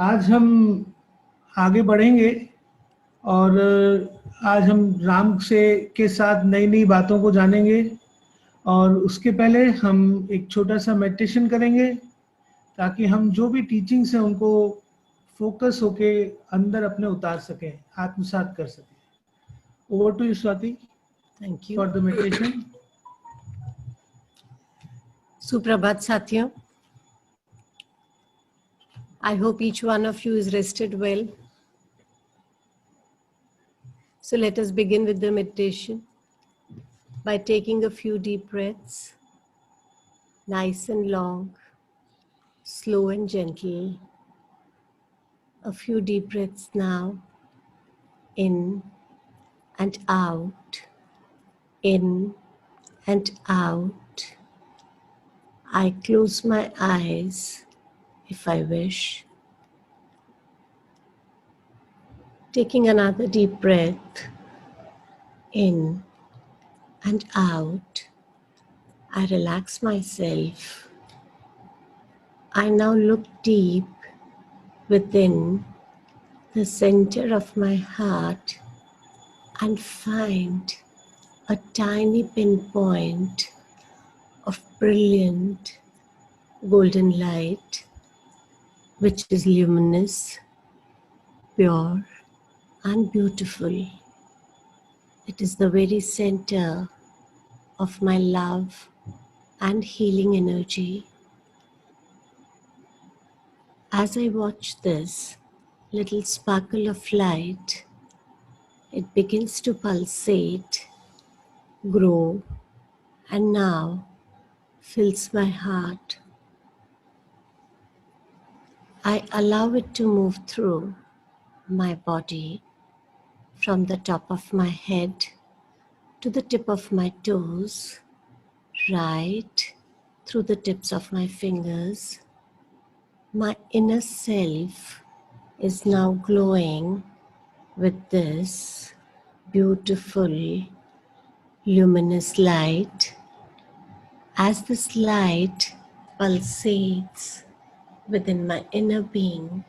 आज हम आगे बढ़ेंगे और आज हम राम से के साथ नई नई बातों को जानेंगे। और उसके पहले हम एक छोटा सा मेडिटेशन करेंगे ताकि हम जो भी टीचिंग्स हैं उनको फोकस होके अंदर अपने उतार सकें, आत्मसात कर सकें। Over to you Swati. Thank you for the meditation. सुप्रभात साथियों, I hope each one of you is rested well. So let us begin with the meditation by taking a few deep breaths, nice and long, slow and gentle. A few deep breaths now, in and out, in and out. I close my eyes if I wish. Taking another deep breath in and out, I relax myself. I now look deep within the center of my heart and find a tiny pinpoint of brilliant golden light, which is luminous, pure, and beautiful. It is the very center of my love and healing energy. As I watch this little sparkle of light, it begins to pulsate, grow, and now fills my heart. I allow it to move through my body from the top of my head to the tip of my toes, right through the tips of my fingers. My inner self is now glowing with this beautiful luminous light. As this light pulsates within my inner being,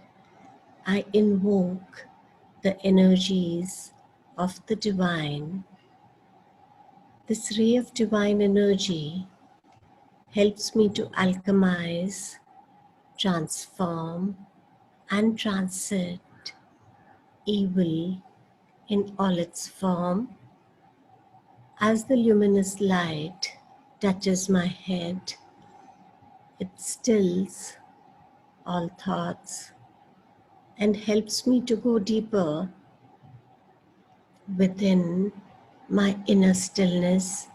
I invoke the energies of the divine. This ray of divine energy helps me to alchemize, transform, and transcend evil in all its form. As the luminous light touches my head, it stills all thoughts and helps me to go deeper within my inner stillness.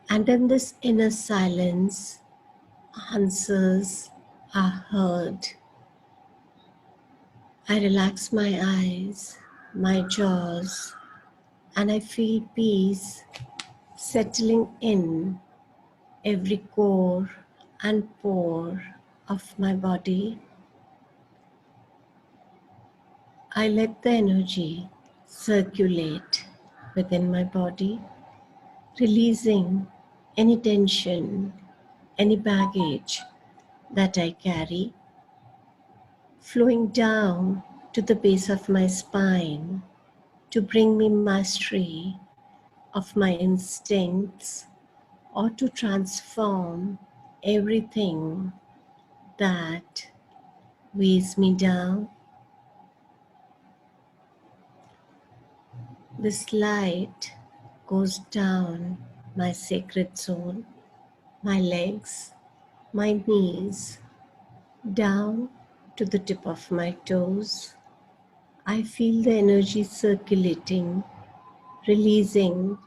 And in this inner silence, answers are heard. I relax my eyes, my jaws, and I feel peace settling in every core and pore of my body. I let the energy circulate within my body, releasing any tension, any baggage that I carry, flowing down to the base of my spine to bring me mastery of my instincts or to transform everything that weighs me down. This light goes down my sacred zone, my legs, my knees, down to the tip of my toes. I feel the energy circulating, releasing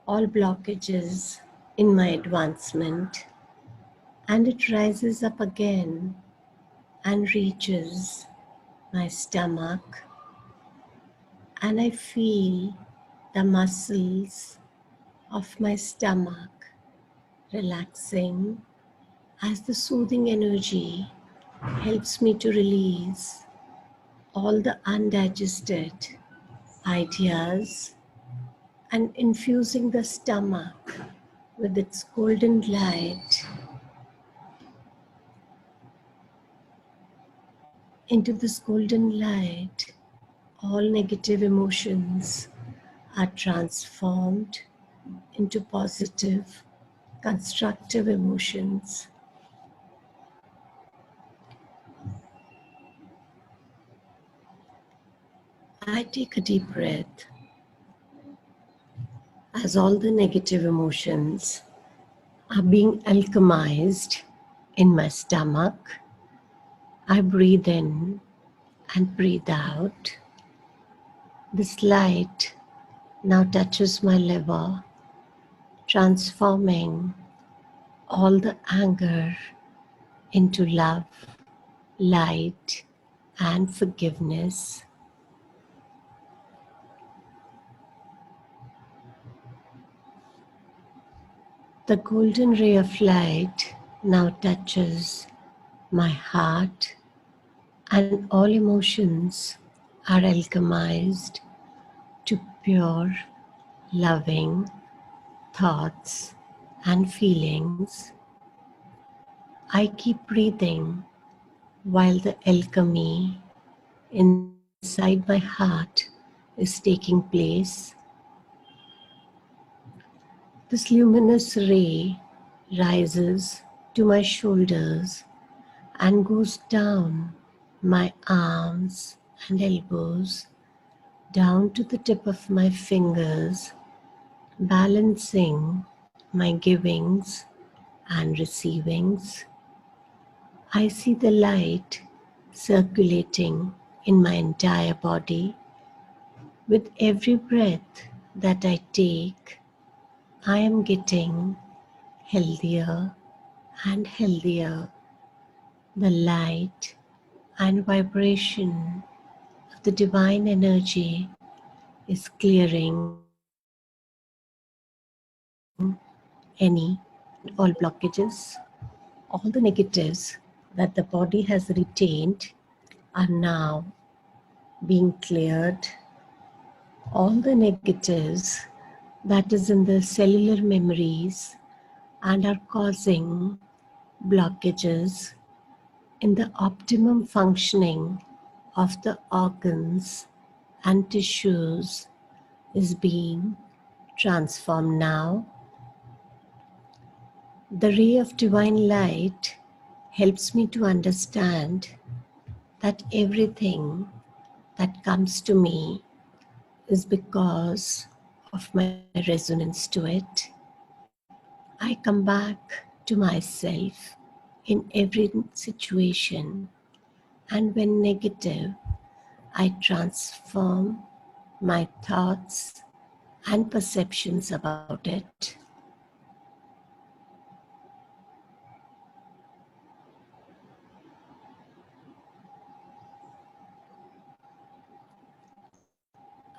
all blockages in my advancement, and it rises up again and reaches my stomach, and I feel the muscles of my stomach relaxing as the soothing energy helps me to release all the undigested ideas and infusing the stomach with its golden light. Into this golden light, all negative emotions are transformed into positive, constructive emotions. I take a deep breath as all the negative emotions are being alchemized in my stomach. I breathe in and breathe out. This light now touches my liver, transforming all the anger into love, light, and forgiveness. The golden ray of light now touches my heart, and all emotions are alchemized to pure, loving thoughts and feelings. I keep breathing while the alchemy inside my heart is taking place. This luminous ray rises to my shoulders and goes down my arms and elbows, down to the tip of my fingers, balancing my givings and receivings. I see the light circulating in my entire body. With every breath that I take, I am getting healthier and healthier. The light and vibration of the divine energy is clearing any and all blockages. All the negatives that the body has retained are now being cleared. All the negatives that is in the cellular memories and are causing blockages in the optimum functioning of the organs and tissues is being transformed now. The ray of divine light helps me to understand that everything that comes to me is because of my resonance to it. I come back to myself in every situation, and when negative, I transform my thoughts and perceptions about it.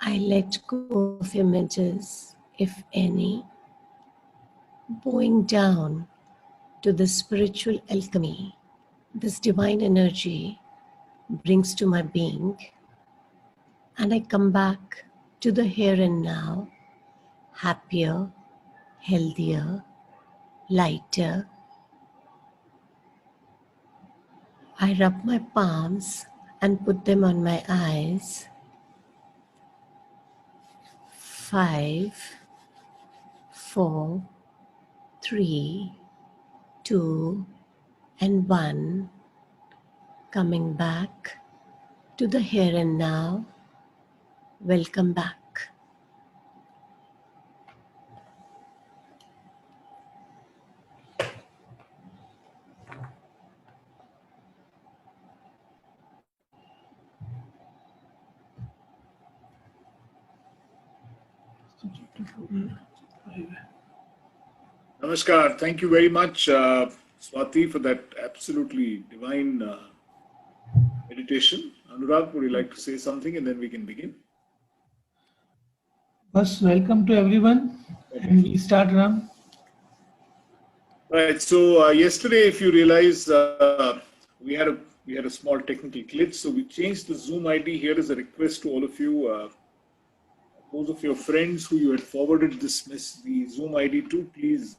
I let go of images, if any, bowing down to the spiritual alchemy this divine energy brings to my being, and I come back to the here and now, happier, healthier, lighter. I rub my palms and put them on my eyes. 5, 4, 3, 2, and 1. Coming back to the here and now. Welcome back. Namaskar. Thank you very much, Swati, for that absolutely divine meditation. Anurag, would you like to say something and then we can begin? First, welcome to everyone. And we start, Ram. Right. So yesterday, if you realize, we had a small technical glitch. So we changed the Zoom ID. Here is a request to all of you. Those of your friends who you had forwarded the Zoom ID to, please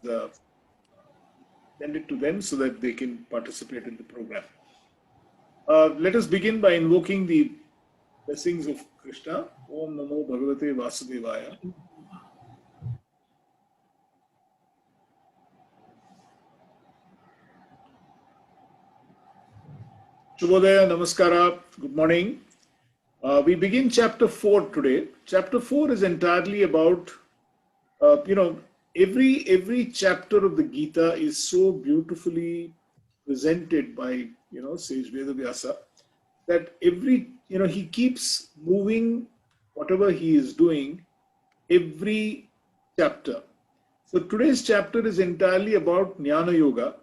send it to them so that they can participate in the program. Let us begin by invoking the blessings of Krishna. Om Namo Bhagavate Vasudevaya. Shubhodaya, Namaskara, good morning. We begin chapter 4 today. Chapter 4 is entirely about, every chapter of the Gita is so beautifully presented by, Sage Vedavyasa, that he keeps moving whatever he is doing every chapter. So today's chapter is entirely about Jnana Yoga.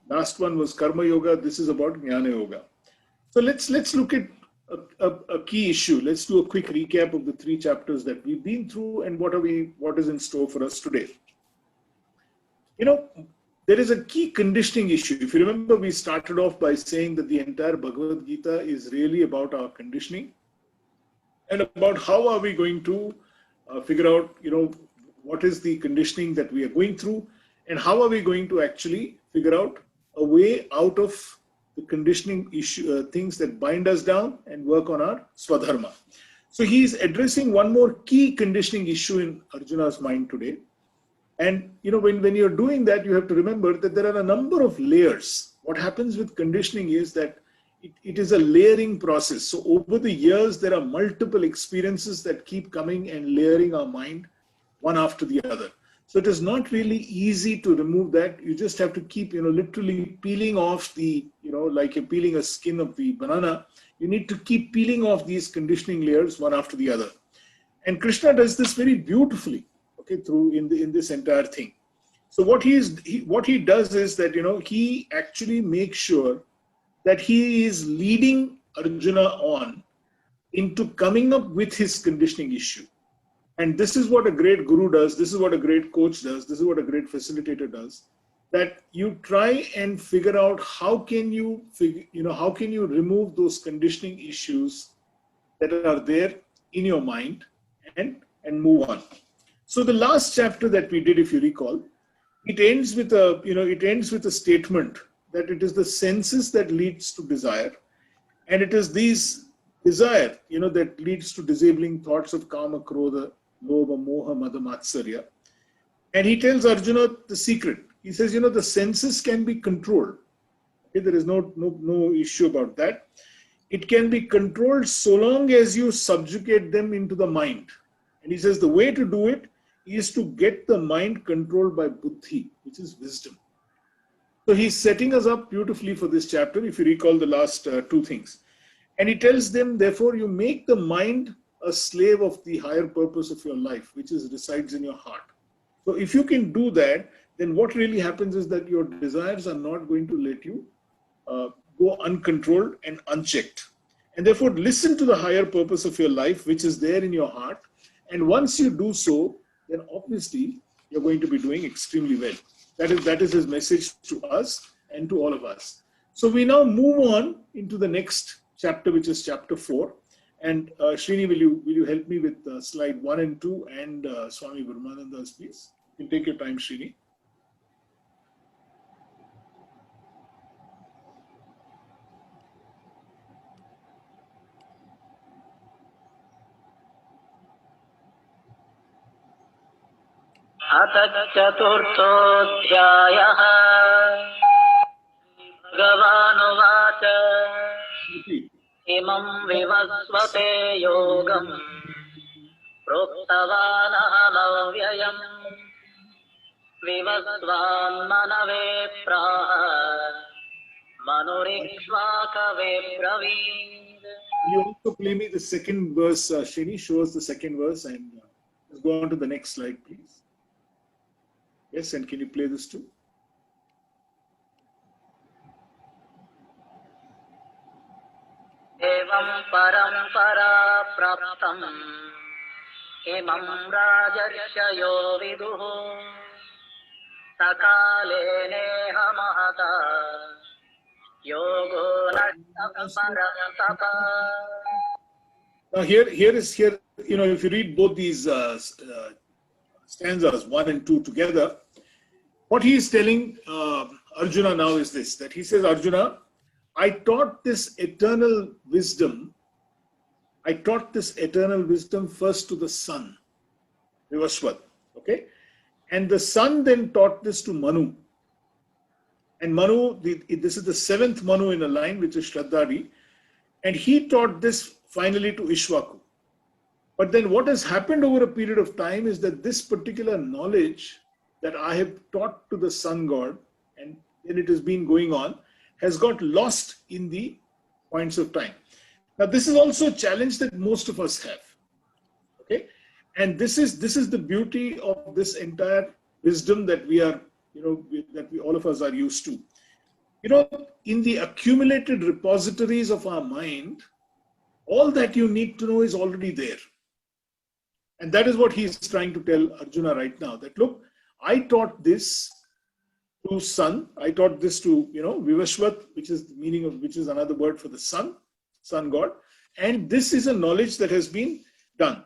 Last one was Karma Yoga. This is about Jnana Yoga. So let's look at a key issue. Let's do a quick recap of the 3 chapters that we've been through and what is in store for us today. There is a key conditioning issue. If you remember, we started off by saying that the entire Bhagavad Gita is really about our conditioning and about how are we going to figure out, what is the conditioning that we are going through and how are we going to actually figure out a way out of the conditioning issue, things that bind us down and work on our Svadharma. So he is addressing one more key conditioning issue in Arjuna's mind today. And when you're doing that, you have to remember that there are a number of layers. What happens with conditioning is that it is a layering process. So over the years, there are multiple experiences that keep coming and layering our mind one after the other. So it is not really easy to remove that. You just have to keep, literally peeling off like you're peeling a skin of the banana. You need to keep peeling off these conditioning layers one after the other. And Krishna does this very beautifully. Through in this entire thing. So what he does is that he actually makes sure that he is leading Arjuna on into coming up with his conditioning issue. And this is what a great guru does. This is what a great coach does. This is what a great facilitator does. That you try and figure out how can you remove those conditioning issues that are there in your mind and move on. So the last chapter that we did, if you recall, it ends with a statement that it is the senses that leads to desire, and it is these desire, that leads to disabling thoughts of kama, krodha, lobha, moha, mada, matsarya. And he tells Arjuna the secret. He says, the senses can be controlled. There is no issue about that. It can be controlled so long as you subjugate them into the mind. And he says the way to do it is to get the mind controlled by buddhi, which is wisdom. So he's setting us up beautifully for this chapter, if you recall the last 2 things. And he tells them, therefore, you make the mind a slave of the higher purpose of your life, which resides in your heart. So if you can do that, then what really happens is that your desires are not going to let you go uncontrolled and unchecked. And therefore, listen to the higher purpose of your life, which is there in your heart. And once you do so, then obviously you're going to be doing extremely well. That is his message to us and to all of us. So we now move on into the next chapter, which is chapter 4. And Srini, will you help me with slide 1 and 2 and Swami Brahmananda's, please? You can take your time, Srini. अथ चतुर्थोऽध्यायः भगवानुवाच इमं विवस्वते योगम् प्रोक्तवानहमव्ययम् विवस्वान्मनवे प्राह मनुरिक्ष्वाकवे ब्रवीत्. You also play me the second verse, Srini. Show us the second verse and let's go on to the next slide, please. Yes, and can you play this too? एवं परम्परा प्राप्तम् इमं राजर्षयो विदुः सकाले नेह महता योगो नष्टः. Now here, if you read both these stanzas 1 and 2 together, what he is telling Arjuna now is this, that he says, Arjuna, I taught this eternal wisdom. I taught this eternal wisdom first to the sun, Vivasvat. Okay? And the sun then taught this to Manu. And Manu, this is the seventh Manu in a line, which is Shraddhadi. And he taught this finally to Ishwaku. But then what has happened over a period of time is that this particular knowledge that I have taught to the sun god, and then it has been going on, has got lost in the points of time. Now, this is also a challenge that most of us have. Okay? And this is the beauty of this entire wisdom that we are, that we all of us are used to. In the accumulated repositories of our mind, all that you need to know is already there. And that is what he is trying to tell Arjuna right now, that look, I taught this to sun, I taught this to, Vivashvat, which is the meaning of, which is another word for the sun god. And this is a knowledge that has been done.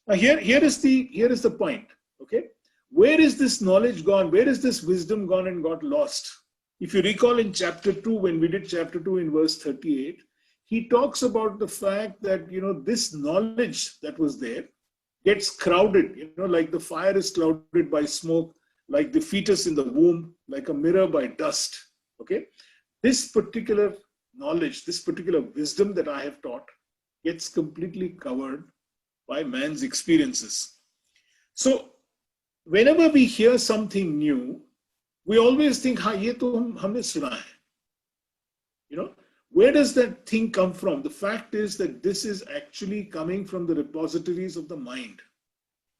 Now here is the point. Okay. Where is this knowledge gone? Where is this wisdom gone and got lost? If you recall in chapter 2, when we did chapter 2 in verse 38, he talks about the fact that, this knowledge that was there gets crowded, like the fire is clouded by smoke, like the fetus in the womb, like a mirror by dust. Okay. This particular knowledge, this particular wisdom that I have taught gets completely covered by man's experiences. So whenever we hear something new, we always think, ye to humne suna hai. Where does that thing come from? The fact is that this is actually coming from the repositories of the mind.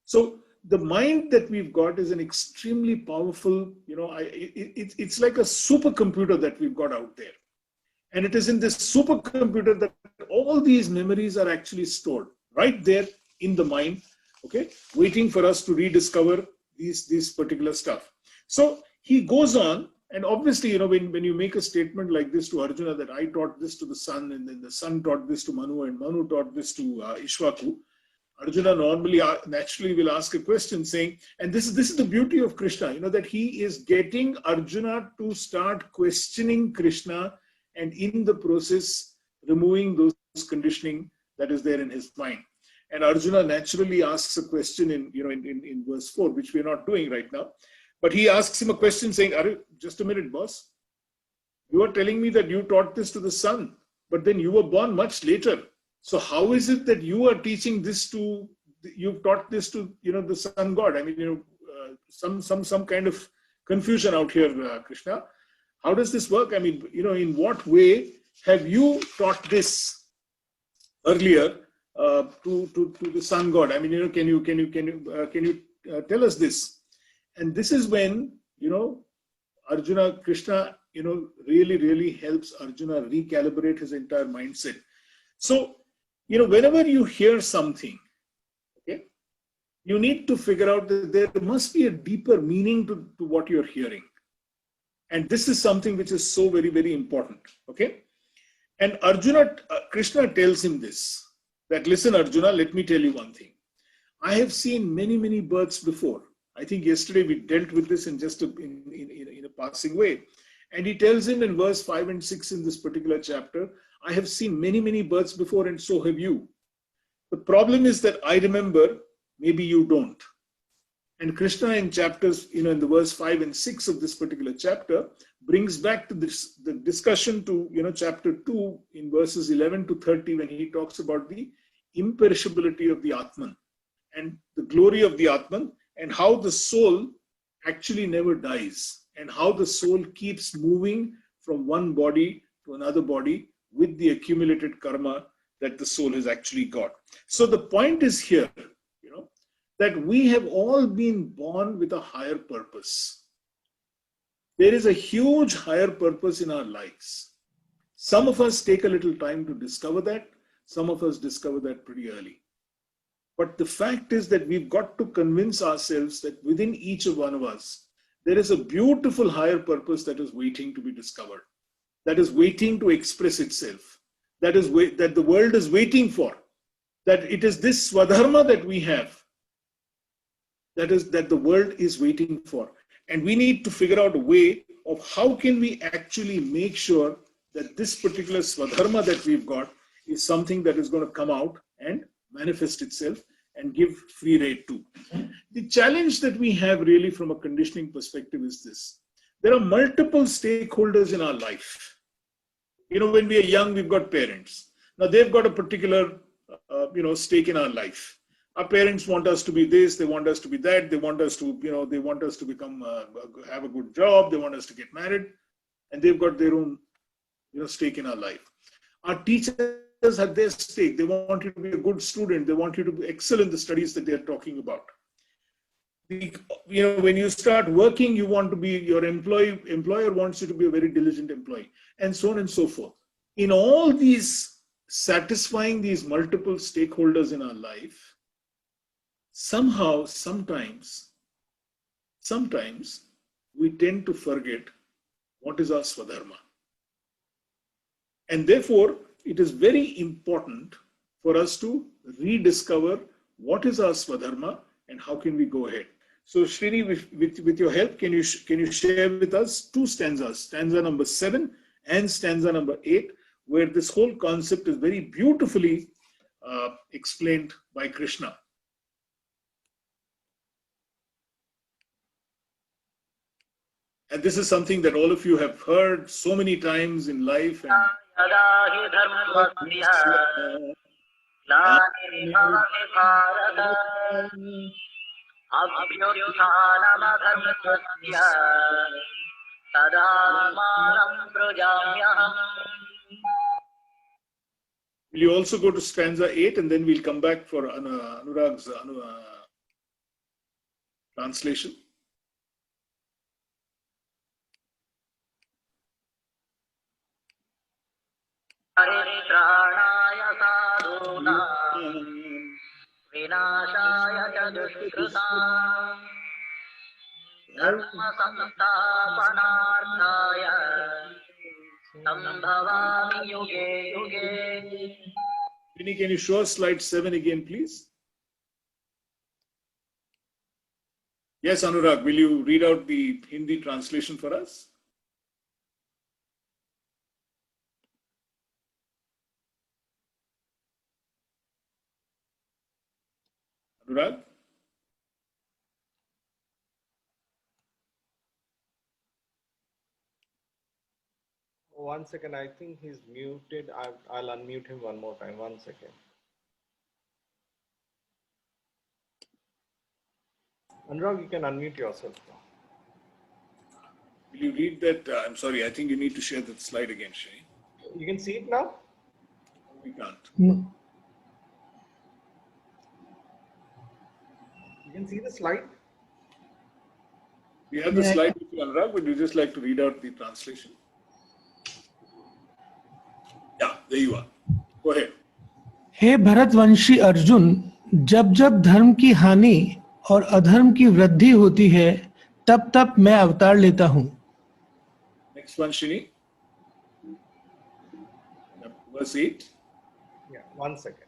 So the mind that we've got is an extremely powerful, it's like a supercomputer that we've got out there. And it is in this supercomputer that all these memories are actually stored right there in the mind, okay, waiting for us to rediscover these particular stuff. So he goes on, and obviously, when you make a statement like this to Arjuna, that I taught this to the sun, and then the sun taught this to Manu, and Manu taught this to Ishwaku, Arjuna naturally will ask a question saying, and this is the beauty of Krishna, that he is getting Arjuna to start questioning Krishna, and in the process removing those conditioning that is there in his mind. And Arjuna naturally asks a question in verse 4, which we are not doing right now. But he asks him a question saying, just a minute, boss. You are telling me that you taught this to the sun, but then you were born much later. So how is it that you are teaching this to, you've taught this to, the sun god? I mean, some kind of confusion out here, Krishna. How does this work? I mean, in what way have you taught this earlier to the sun god? I mean, can you tell us this? And this is when, Arjuna, Krishna, really helps Arjuna recalibrate his entire mindset. So, whenever you hear something, okay, you need to figure out that there must be a deeper meaning to what you're hearing. And this is something which is so very, very important. Okay. And Krishna tells him this, that listen, Arjuna, let me tell you one thing. I have seen many, many births before. I think yesterday we dealt with this in just in a passing way. And he tells him in verse 5 and 6 in this particular chapter, I have seen many, many births before, and so have you. The problem is that I remember, maybe you don't. And Krishna in chapters, in the verse 5 and 6 of this particular chapter, brings back to the discussion to, chapter 2 in verses 11 to 30, when he talks about the imperishability of the Atman and the glory of the Atman, and how the soul actually never dies, and how the soul keeps moving from one body to another body with the accumulated karma that the soul has actually got. So the point is here, that we have all been born with a higher purpose. There is a huge higher purpose in our lives. Some of us take a little time to discover that. Some of us discover that pretty early. But the fact is that we've got to convince ourselves that within each of one of us, there is a beautiful higher purpose that is waiting to be discovered, that is waiting to express itself, that the world is waiting for, that it is this Svadharma that we have, that the world is waiting for. And we need to figure out a way of how can we actually make sure that this particular Svadharma that we've got is something that is going to come out and manifest itself and give free rein too. The challenge that we have really from a conditioning perspective is this. There are multiple stakeholders in our life. When we are young, we've got parents. Now they've got a particular, stake in our life. Our parents want us to be this, they want us to be that, they want us to, they want us to become, have a good job, they want us to get married, and they've got their own, stake in our life. Our teachers have their stake. They want you to be a good student. They want you to excel in the studies that they're talking about. When you start working, you want to be, your employer wants you to be a very diligent employee, and so on and so forth. In all these, satisfying these multiple stakeholders in our life, somehow, sometimes we tend to forget what is our Svadharma. And therefore, it is very important for us to rediscover what is our Svadharma and how can we go ahead. So Srini, with your help, can you share with us two stanzas, stanza number 7 and stanza number 8, where this whole concept is very beautifully explained by Krishna. And this is something that all of you have heard so many times in life. And will you also go to stanza 8 and then we'll come back for Anurag's translation? Paritranaya sadhunam vinashaya ca dushkritam dharma samsthapanarthaya sambhavami yuge yuge. Vinny, can you show us slide 7 again, please? Yes, Anurag, will you read out the Hindi translation for us? Anurag? One second, I think he's muted. I'll unmute him one more time. 1 second. Anurag, you can unmute yourself now. Will you read that? I'm sorry, I think you need to share that slide again, Shay. You can see it now? We can't. No. You can see the slide? We have the slide with you, Anurag. Would you just like to read out the translation? Yeah, there you are. Go ahead. हे भरतवंशी अर्जुन, जब जब धर्म की हानि और अधर्म की वृद्धि होती है, तब तब मैं अवतार लेता हूँ. Next one, Shini. Verse 8. Yeah, 1 second.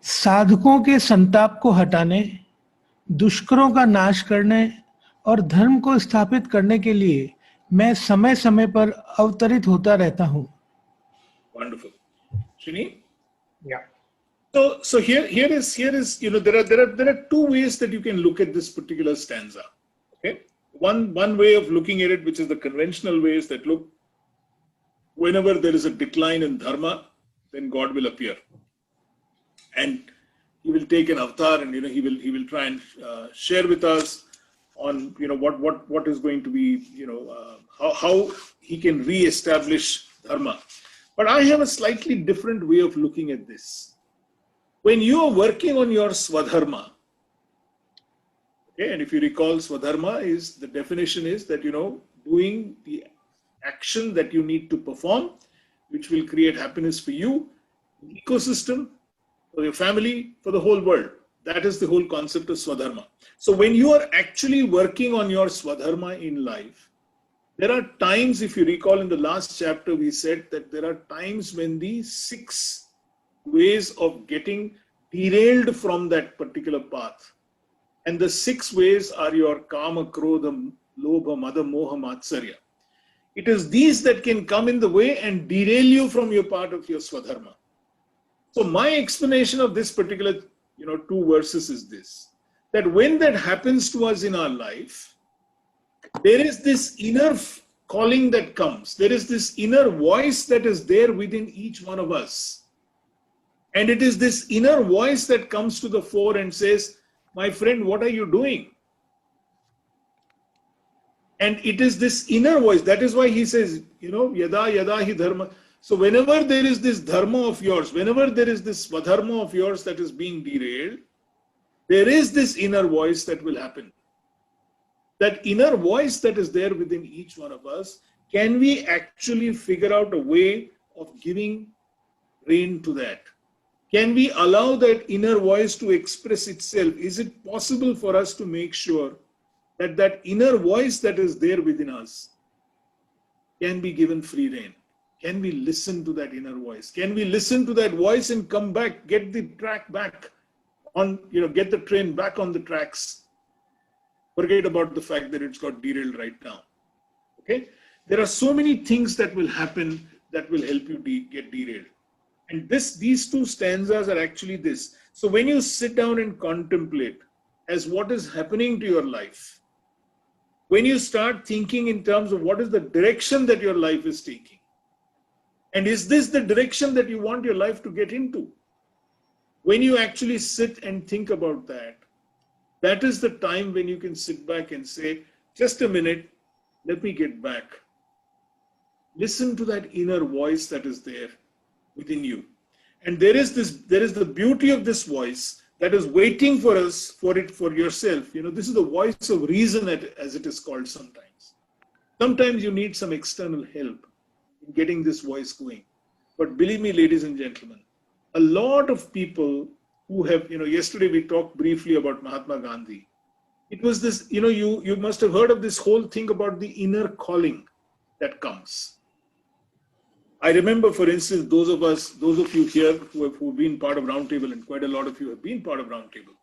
साधकों के संताप को हटाने, दुष्करों का नाश करने और धर्म को स्थापित करने के लिए मैं समय समय पर अवतरित होता रहता हूँ. Wonderful. Shini? Yeah. So here is there are two ways that you can look at this particular stanza. Okay? One way of looking at it, which is the conventional way, is that look, whenever there is a decline in dharma, then God will appear. And he will take an avatar, and he will try and share with us on what is going to be how he can re-establish dharma. But I have a slightly different way of looking at this. When you are working on your Svadharma, okay, and if you recall, Svadharma is the definition is that doing the action that you need to perform, which will create happiness for you, ecosystem, for your family, for the whole world. That is the whole concept of Svadharma. So when you are actually working on your Svadharma in life, there are times, if you recall in the last chapter, we said that there are times when the 6 ways of getting derailed from that particular path. And the 6 ways are your Kama, Krodha, Lobha, Mada, Moha, Matsarya. It is these that can come in the way and derail you from your part of your Svadharma. So my explanation of this particular 2 verses is this, that when that happens to us in our life, there is this inner calling that comes. There is this inner voice that is there within each one of us. And it is this inner voice that comes to the fore and says, my friend, what are you doing? And it is this inner voice. That is why he says, yada yada hi dharma. So whenever there is this dharma of yours, whenever there is this svadharma of yours that is being derailed, there is this inner voice that will happen. That inner voice that is there within each one of us, can we actually figure out a way of giving rein to that? Can we allow that inner voice to express itself? Is it possible for us to make sure that that inner voice that is there within us can be given free rein? Can we listen to that inner voice? Can we listen to that voice and come back, get the track back on, get the train back on the tracks? Forget about the fact that it's got derailed right now. Okay? There are so many things that will happen that will help you get derailed. And these 2 stanzas are actually this. So when you sit down and contemplate as what is happening to your life, when you start thinking in terms of what is the direction that your life is taking, and is this the direction that you want your life to get into? When you actually sit and think about that, that is the time when you can sit back and say, just a minute, let me get back. Listen to that inner voice that is there within you. And there is the beauty of this voice that is waiting for us, for yourself. This is the voice of reason, as it is called sometimes. Sometimes you need some external help in getting this voice going. But believe me, ladies and gentlemen, a lot of people who have, yesterday we talked briefly about Mahatma Gandhi. It was this, you must have heard of this whole thing about the inner calling that comes. I remember, for instance, those of you here who've been part of Roundtable, and quite a lot of you have been part of Roundtable.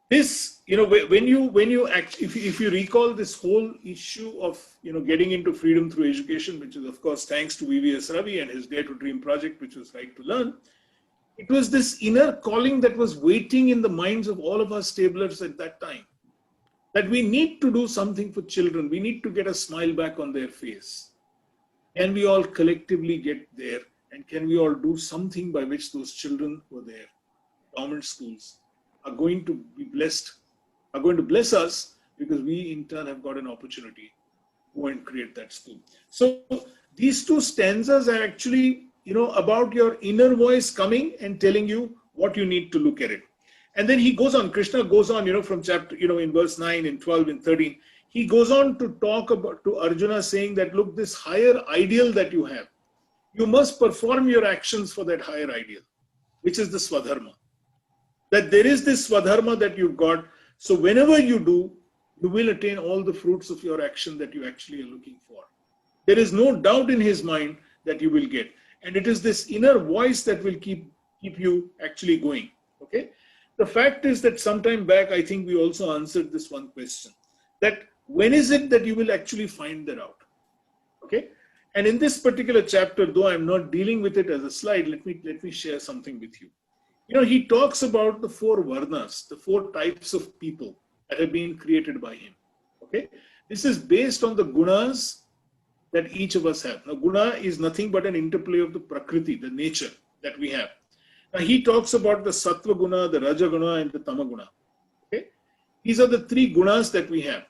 This, when you act, if you recall this whole issue of, getting into freedom through education, which is of course thanks to VVS Ravi and his Dare to Dream project, which was Right to Learn. It was this inner calling that was waiting in the minds of all of us tablers at that time, that we need to do something for children. We need to get a smile back on their face. Can we all collectively get there? And can we all do something by which those children who are there, government schools, are going to be blessed, are going to bless us, because we in turn have got an opportunity to go and create that school. So these 2 stanzas are actually, about your inner voice coming and telling you what you need to look at it. And then he goes on, Krishna goes on, from chapter, in verse 9 and 12 and 13, he goes on to talk about, to Arjuna, saying that, look, this higher ideal that you have, you must perform your actions for that higher ideal, which is the Svadharma. That there is this Svadharma that you've got. So whenever you do, you will attain all the fruits of your action that you actually are looking for. There is no doubt in his mind that you will get. And it is this inner voice that will keep you actually going. Okay. The fact is that sometime back, I think we also answered this one question, that when is it that you will actually find that out? Okay. And in this particular chapter, though I'm not dealing with it as a slide, let me share something with you. He talks about the 4 varnas, the 4 types of people that have been created by him. Okay. This is based on the gunas that each of us have. Now, guna is nothing but an interplay of the prakriti, the nature that we have. Now, he talks about the sattva guna, the raja guna, and the tama guna. Okay. These are the 3 gunas that we have.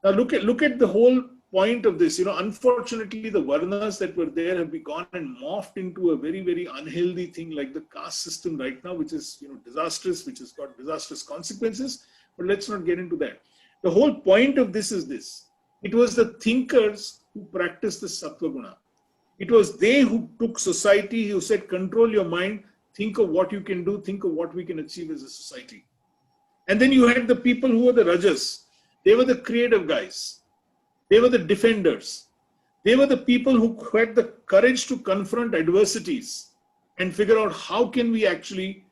Now, look at the whole point of this. Unfortunately, the varnas that were there have been gone and morphed into a very, very unhealthy thing like the caste system right now, which is, disastrous, which has got disastrous consequences. But let's not get into that. The whole point of this is this. It was the thinkers who practiced the sattva guna. It was they who took society, who said, control your mind, think of what you can do, think of what we can achieve as a society. And then you had the people who were the Rajas. They were the creative guys. They were the defenders. They were the people who had the courage to confront adversities and figure out how can we actually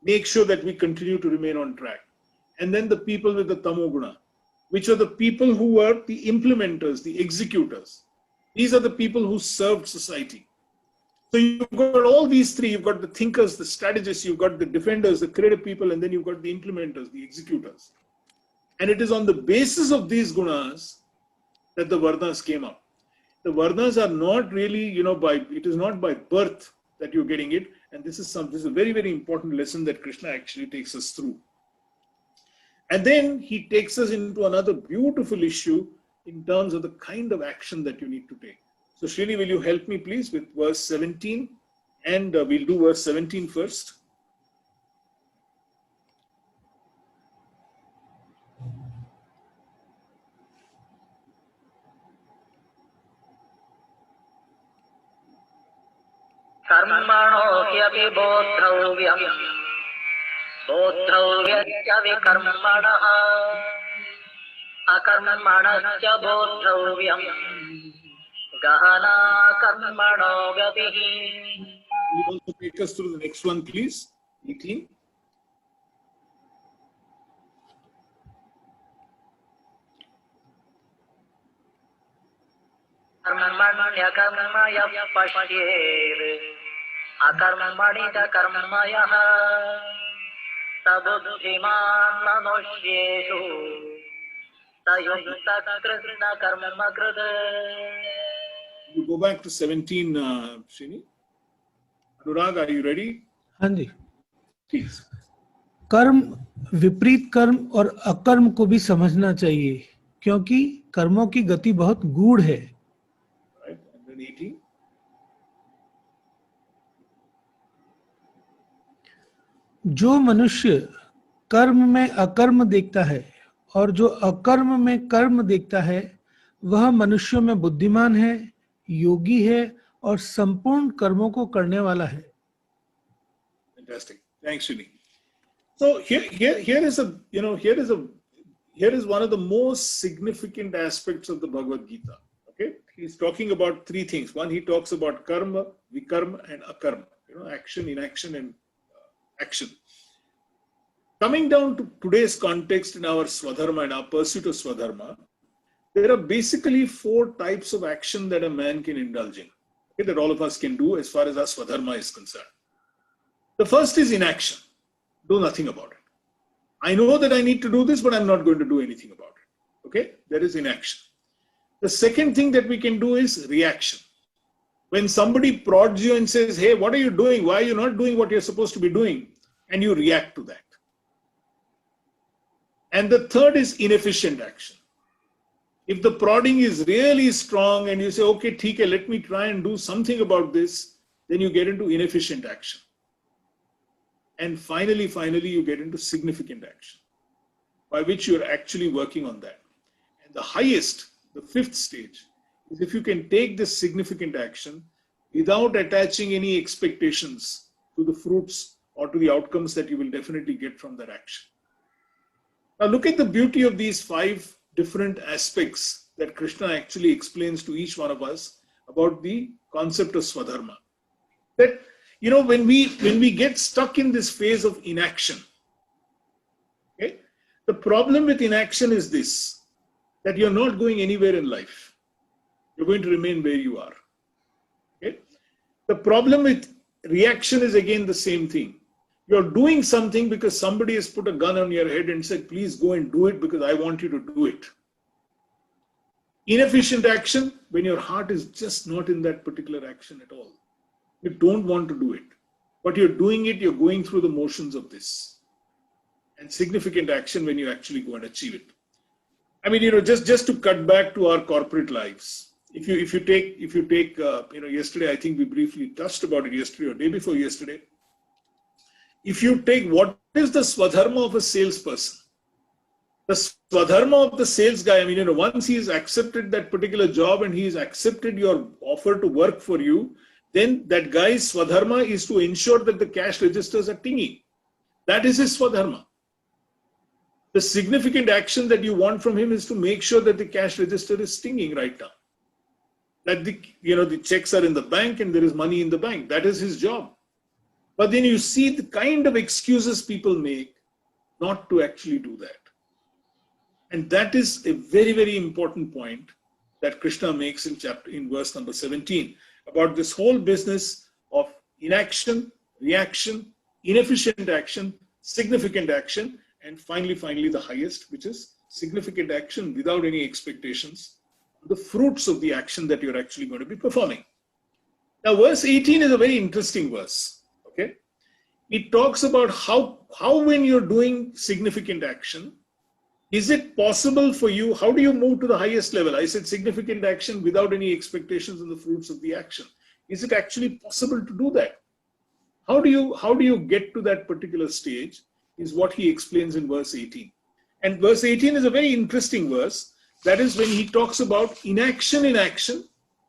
make sure that we continue to remain on track. And then the people with the Tamoguna, which are the people who were the implementers, the executors. These are the people who served society. So you've got all these three. You've got the thinkers, the strategists, you've got the defenders, the creative people, and then you've got the implementers, the executors. And it is on the basis of these gunas that the Varnas came up. The Varnas are not really, it is not by birth that you're getting it. And this is a very, very important lesson that Krishna actually takes us through. And then he takes us into another beautiful issue in terms of the kind of action that you need to take. So Srini, will you help me please with verse 17? And we'll do verse 17 first. कर्मणो ह्यपि बोद्धव्यम् बोद्धव्यश्च विकर्मणः अकर्मणश्च बोद्धव्यम् गहना कर्मणो गतिः. You also take us through the next one, please. 18. कर्मण्यकर्मयः पश्येत् अकर्मणि च कर्मयः स बुद्धिमान् मनुष्येषु स युक्तः कृष्णकर्मकृत्. You go back to 17, Srini. Anurag, are you ready? हाँ जी. Please. कर्म, विपरीत कर्म और अकर्म को भी समझना चाहिए, क्योंकि कर्मों की गति बहुत गूढ़ है. Right. And then 18. जो मनुष्य कर्म में अकर्म देखता है और जो अकर्म में कर्म देखता है, वह मनुष्यों में बुद्धिमान है, योगी है और संपूर्ण कर्मों को करने वाला है. Fantastic. Thanks, Srini. So here is one of the most significant aspects of the Bhagavad Gita. Okay, he's talking about three things. One, he talks about karma, vikarma, and akarma. Action, inaction, and action. Coming down to today's context in our Svadharma and our pursuit of Svadharma, there are basically 4 types of action that a man can indulge in. Okay, that all of us can do as far as our Svadharma is concerned. The first is inaction. Do nothing about it. I know that I need to do this, but I'm not going to do anything about it. Okay, there is inaction. The second thing that we can do is reaction. When somebody prods you and says, hey, what are you doing? Why are you not doing what you're supposed to be doing? And you react to that. And the third is inefficient action. If the prodding is really strong and you say, okay, theek hai, let me try and do something about this, then you get into inefficient action. And finally, you get into significant action, by which you're actually working on that. And the highest, the 5th stage, is if you can take this significant action without attaching any expectations to the fruits or to the outcomes that you will definitely get from that action. Now look at the beauty of these 5 different aspects that Krishna actually explains to each one of us about the concept of Svadharma. That when we get stuck in this phase of inaction, okay, the problem with inaction is this, that you're not going anywhere in life. You're going to remain where you are. Okay? The problem with reaction is again the same thing. You're doing something because somebody has put a gun on your head and said, please go and do it because I want you to do it. Inefficient action, when your heart is just not in that particular action at all. You don't want to do it, but you're doing it, you're going through the motions of this. And significant action when you actually go and achieve it. I mean, just to cut back to our corporate lives. If you take yesterday, I think we briefly touched about it yesterday or day before yesterday. If you take what is the Svadharma of a salesperson, the Svadharma of the sales guy, once he's accepted that particular job and he's accepted your offer to work for you, then that guy's Svadharma is to ensure that the cash registers are tingy. That is his Svadharma. The significant action that you want from him is to make sure that the cash register is stinging right now. That the checks are in the bank and there is money in the bank. That is his job. But then you see the kind of excuses people make not to actually do that. And that is a very, very important point that Krishna makes in verse number 17 about this whole business of inaction, reaction, inefficient action, significant action, and finally the highest, which is significant action without any expectations, the fruits of the action that you're actually going to be performing. Now, verse 18 is a very interesting verse. Okay, it talks about how when you're doing significant action, is it possible for you? How do you move to the highest level? I said significant action without any expectations on the fruits of the action. Is it actually possible to do that? How do you get to that particular stage? Is what he explains in verse 18. And verse 18 is a very interesting verse. That is when he talks about inaction in action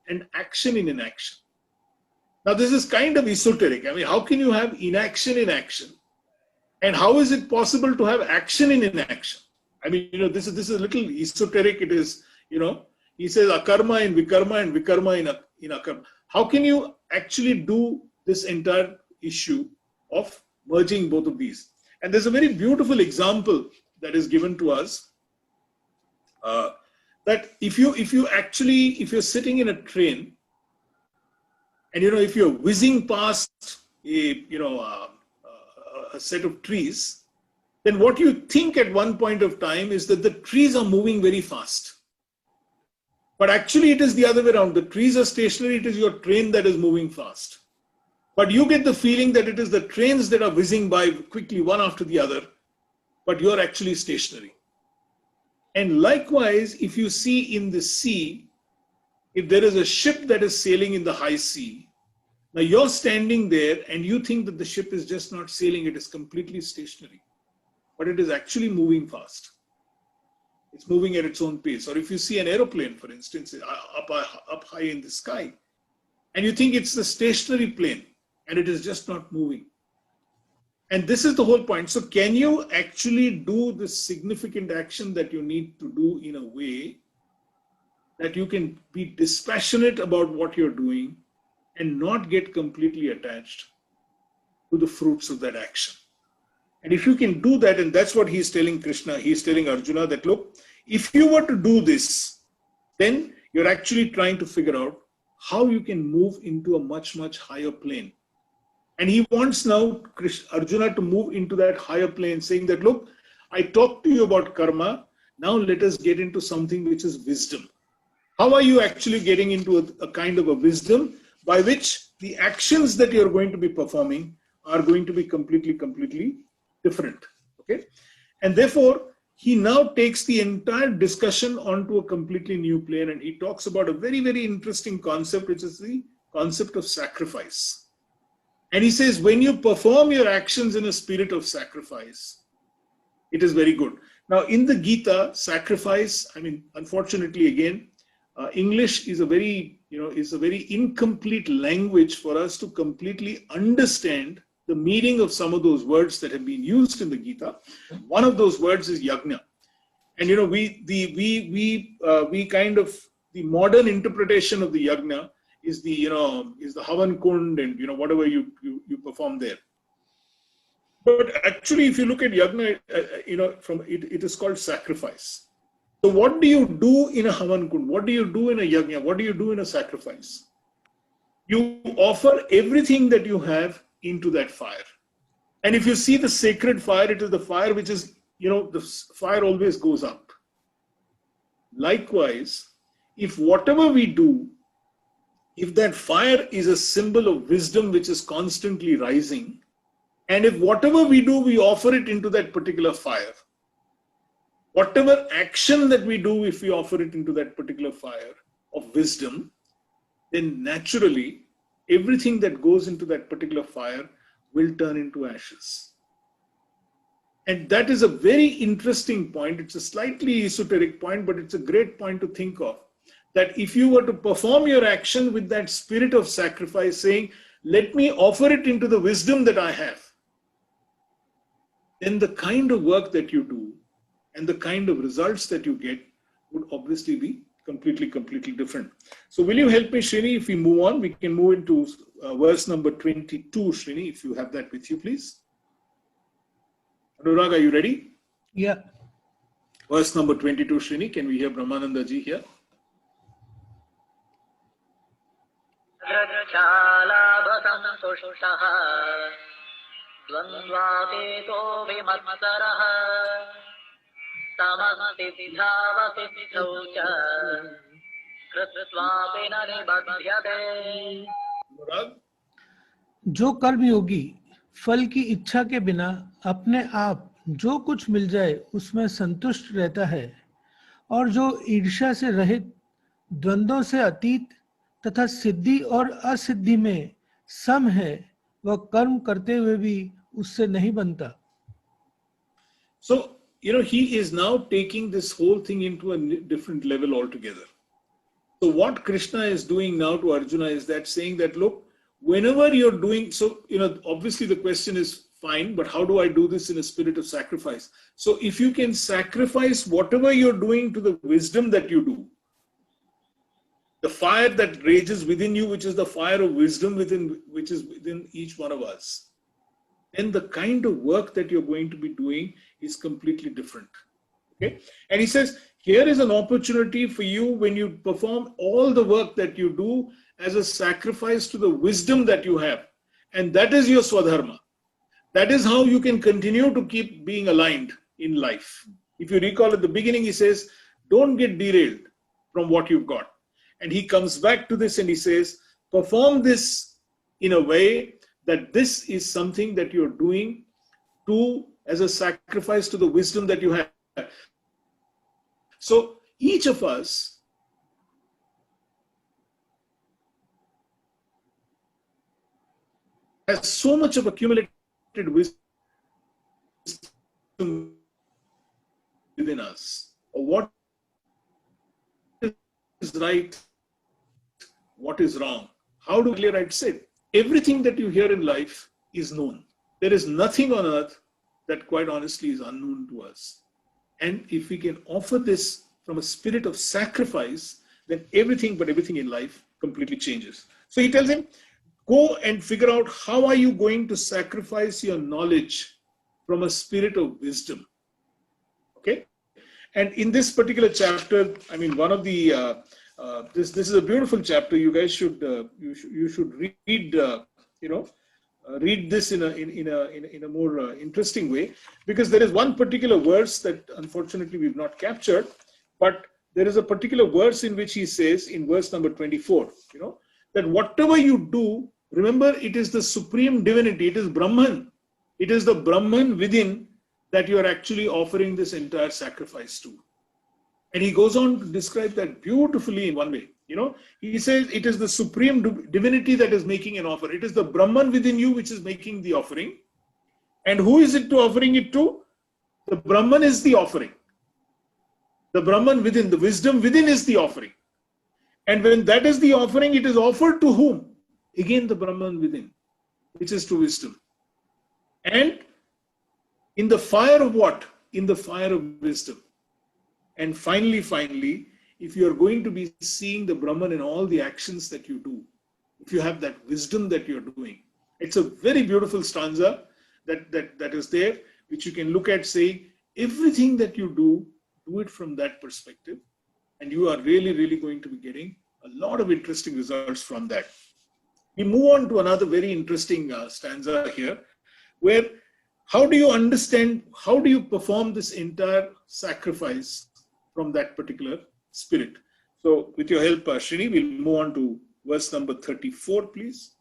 and action in inaction. Now, this is kind of esoteric. I mean, how can you have inaction in action? And how is it possible to have action in inaction? I mean, this is a little esoteric. It is, he says akarma in vikarma and vikarma in akarma. How can you actually do this entire issue of merging both of these? And there's a very beautiful example that is given to us that if you're sitting in a train and if you're whizzing past a set of trees, then what you think at one point of time is that the trees are moving very fast. But actually it is the other way around. The trees are stationary, it is your train that is moving fast. But you get the feeling that it is the trains that are whizzing by quickly one after the other, but you're actually stationary. And likewise, if you see in the sea, if there is a ship that is sailing in the high sea, now you're standing there and you think that the ship is just not sailing, it is completely stationary. But it is actually moving fast. It's moving at its own pace. Or if you see an aeroplane, for instance, up high in the sky, and you think it's the stationary plane, and it is just not moving. And this is the whole point. So can you actually do the significant action that you need to do in a way that you can be dispassionate about what you're doing and not get completely attached to the fruits of that action? And if you can do that, and that's what he's telling Krishna, he's telling Arjuna that, look, if you were to do this, then you're actually trying to figure out how you can move into a much, much higher plane. And he wants now Arjuna to move into that higher plane, saying that, look, I talked to you about karma. Now let us get into something which is wisdom. How are you actually getting into a kind of a wisdom by which the actions that you're going to be performing are going to be completely different? Okay. And therefore, he now takes the entire discussion onto a completely new plane, and he talks about a very, very interesting concept, which is the concept of sacrifice. And he says, when you perform your actions in a spirit of sacrifice, it is very good. Now, in the Gita, sacrifice, I mean, unfortunately, again, English is a very incomplete language for us to completely understand the meaning of some of those words that have been used in the Gita. One of those words is yajna. And the modern interpretation of the yajna is the Havan Kund and whatever you perform there. But actually, if you look at yajna, it is called sacrifice. So what do you do in a Havan Kund? What do you do in a yajna? What do you do in a sacrifice? You offer everything that you have into that fire. And if you see the sacred fire, it is the fire which is, the fire always goes up. Likewise, if whatever we do, if that fire is a symbol of wisdom which is constantly rising, and if whatever we do, we offer it into that particular fire, whatever action that we do, if we offer it into that particular fire of wisdom, then naturally, everything that goes into that particular fire will turn into ashes. And that is a very interesting point. It's a slightly esoteric point, but it's a great point to think of. That if you were to perform your action with that spirit of sacrifice, saying, let me offer it into the wisdom that I have, then the kind of work that you do and the kind of results that you get would obviously be completely different. So will you help me, Srini, if we move on? We can move into verse number 22, Srini, if you have that with you, please. Anurag, are you ready? Yeah. Verse number 22, Srini. Can we hear Brahmananda ji here? जो कर्म योगी फल की इच्छा के बिना अपने आप जो कुछ मिल जाए उसमें संतुष्ट रहता है और जो ईर्ष्या से रहित, द्वंद्वों से अतीत तथा सिद्धि और असिद्धि में सम है, वह कर्म करते हुए भी उससे नहीं बनता. So, he is now taking this whole thing into a different level altogether. So what Krishna is doing now to Arjuna is that saying that, look, whenever you're doing, so, obviously the question is fine, but how do I do this in a spirit of sacrifice? So if you can sacrifice whatever you're doing to the wisdom that you do, the fire that rages within you, which is the fire of wisdom which is within each one of us, then the kind of work that you're going to be doing is completely different. Okay? And he says, here is an opportunity for you when you perform all the work that you do as a sacrifice to the wisdom that you have. And that is your Svadharma. That is how you can continue to keep being aligned in life. If you recall at the beginning, he says, don't get derailed from what you've got. And he comes back to this and he says, perform this in a way that this is something that you're doing as a sacrifice to the wisdom that you have. So each of us has so much of accumulated wisdom within us. What is right, what is wrong? How do we right say? Everything that you hear in life is known. There is nothing on earth that quite honestly is unknown to us. And if we can offer this from a spirit of sacrifice, then everything in life completely changes. So he tells him, go and figure out how are you going to sacrifice your knowledge from a spirit of wisdom. Okay? And in this particular chapter, I mean, one of the this is a beautiful chapter. You guys should you should read read this in a more interesting way, because there is one particular verse that unfortunately we've not captured, but there is a particular verse in which he says in verse number 24, that whatever you do, remember it is the supreme divinity, it is Brahman, it is the Brahman within that you are actually offering this entire sacrifice to. And he goes on to describe that beautifully in one way. He says it is the supreme divinity that is making an offer. It is the Brahman within you which is making the offering. And who is it to offering it to? The Brahman is the offering. The Brahman within, the wisdom within is the offering. And when that is the offering, it is offered to whom? Again, the Brahman within, which is to wisdom. And in the fire of what? In the fire of wisdom. And finally, if you are going to be seeing the Brahman in all the actions that you do, if you have that wisdom that you're doing, it's a very beautiful stanza that is there, which you can look at saying, everything that you do it from that perspective. And you are really going to be getting a lot of interesting results from that. We move on to another very interesting stanza here, where how do you understand, how do you perform this entire sacrifice from that particular spirit? So with your help, Srini, we'll move on to verse number 34, please.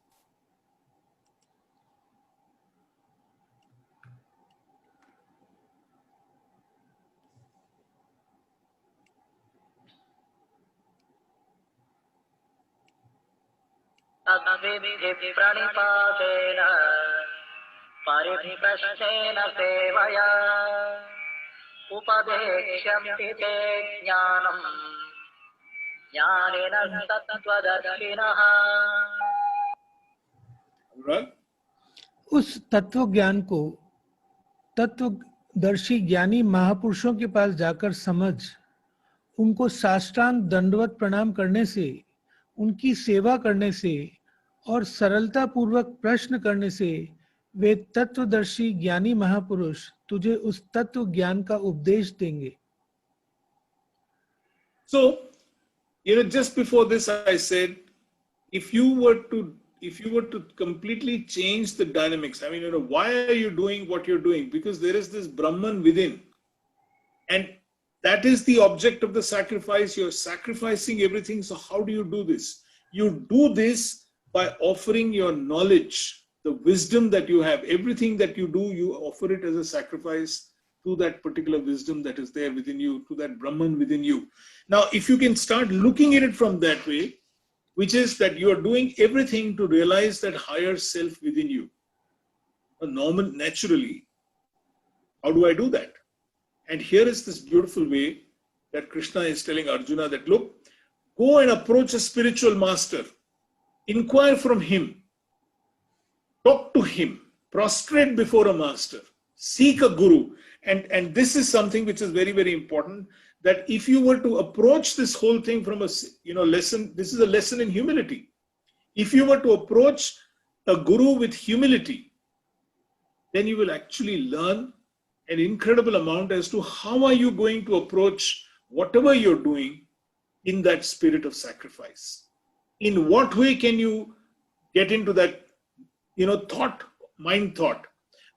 परिप्रश्नेन सेवया उपदेक्ष्यन्ति ते ज्ञानम् ज्ञानिनः तत्त्वदर्शिनः. उस तत्व ज्ञान को तत्व तत्वदर्शी ज्ञानी महापुरुषों के पास जाकर समझ, उनको साष्टांग दंडवत प्रणाम करने से, उनकी सेवा करने से और सरलता पूर्वक प्रश्न करने से वे तत्वदर्शी ज्ञानी महापुरुष तुझे उस तत्व ज्ञान का उपदेश देंगे. So, just before this, I said, if you were to completely change the dynamics, I mean, why are you doing what you're doing? Because there is this Brahman within, and that is the object of the sacrifice. You're sacrificing everything. So how do you do this? You do this by offering your knowledge, the wisdom that you have. Everything that you do, you offer it as a sacrifice to that particular wisdom that is there within you, to that Brahman within you. Now, if you can start looking at it from that way, which is that you are doing everything to realize that higher self within you. Naturally, how do I do that? And here is this beautiful way that Krishna is telling Arjuna that, look, go and approach a spiritual master, inquire from him, talk to him, prostrate before a master, seek a guru. And this is something which is very, very important, that if you were to approach this whole thing from a lesson, this is a lesson in humility. If you were to approach a guru with humility, then you will actually learn an incredible amount as to how are you going to approach whatever you're doing in that spirit of sacrifice. In what way can you get into that, mind thought?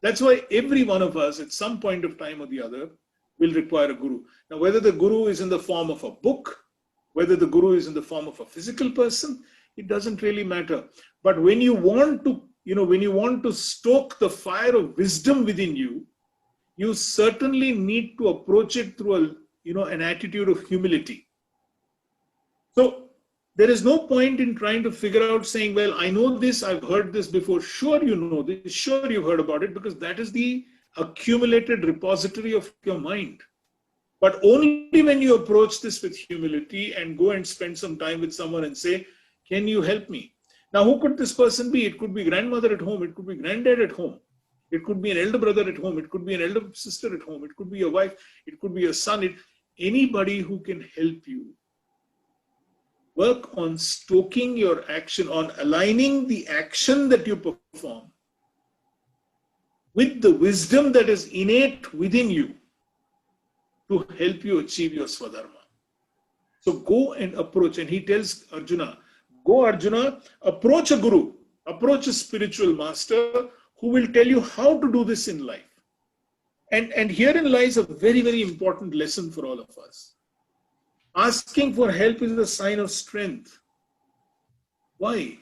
That's why every one of us at some point of time or the other will require a guru. Now, whether the guru is in the form of a book, whether the guru is in the form of a physical person, it doesn't really matter. But when you want to, stoke the fire of wisdom within you, you certainly need to approach it through an attitude of humility. So there is no point in trying to figure out saying, well, I know this, I've heard this before. Sure, you know this, sure, you've heard about it, because that is the accumulated repository of your mind. But only when you approach this with humility and go and spend some time with someone and say, can you help me? Now, who could this person be? It could be grandmother at home, it could be granddad at home, it could be an elder brother at home, it could be an elder sister at home, it could be your wife, it could be your son, anybody who can help you. Work on stoking your action, on aligning the action that you perform with the wisdom that is innate within you to help you achieve your Svadharma. So go and approach, and he tells Arjuna, go Arjuna, approach a guru, approach a spiritual master who will tell you how to do this in life. And herein lies a very, very important lesson for all of us. Asking for help is a sign of strength. Why?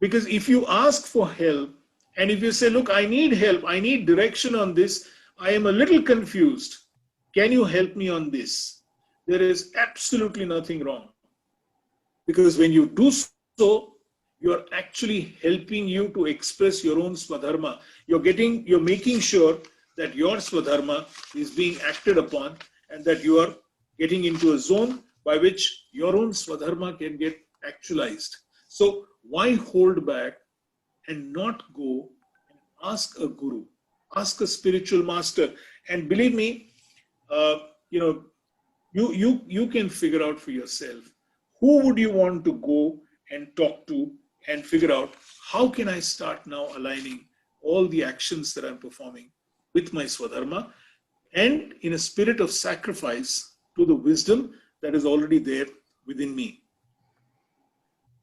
Because if you ask for help, and if you say, look, I need help, I need direction on this, I am a little confused, can you help me on this? There is absolutely nothing wrong. Because when you do so, you're actually helping you to express your own Svadharma. You're making sure that your Svadharma is being acted upon, and that you are getting into a zone by which your own Svadharma can get actualized. So why hold back and not go and ask a guru, ask a spiritual master? And believe me, you can figure out for yourself, who would you want to go and talk to and figure out, how can I start now aligning all the actions that I'm performing with my Svadharma, and in a spirit of sacrifice to the wisdom that is already there within me.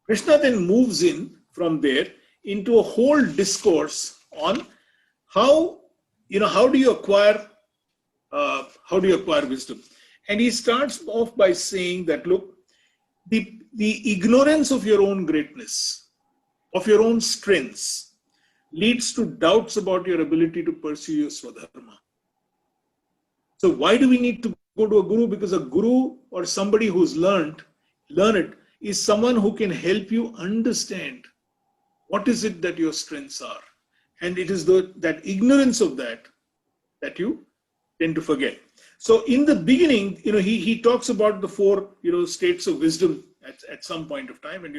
Krishna then moves in from there into a whole discourse on how do you acquire wisdom. And he starts off by saying that, look, the ignorance of your own greatness, of your own strengths, leads to doubts about your ability to pursue your Svadharma. So why do we need to go to a guru? Because a guru, or somebody who's learned it, is someone who can help you understand what is it that your strengths are. And it is that ignorance of that you tend to forget. So in the beginning, he talks about the four, states of wisdom at some point of time, and,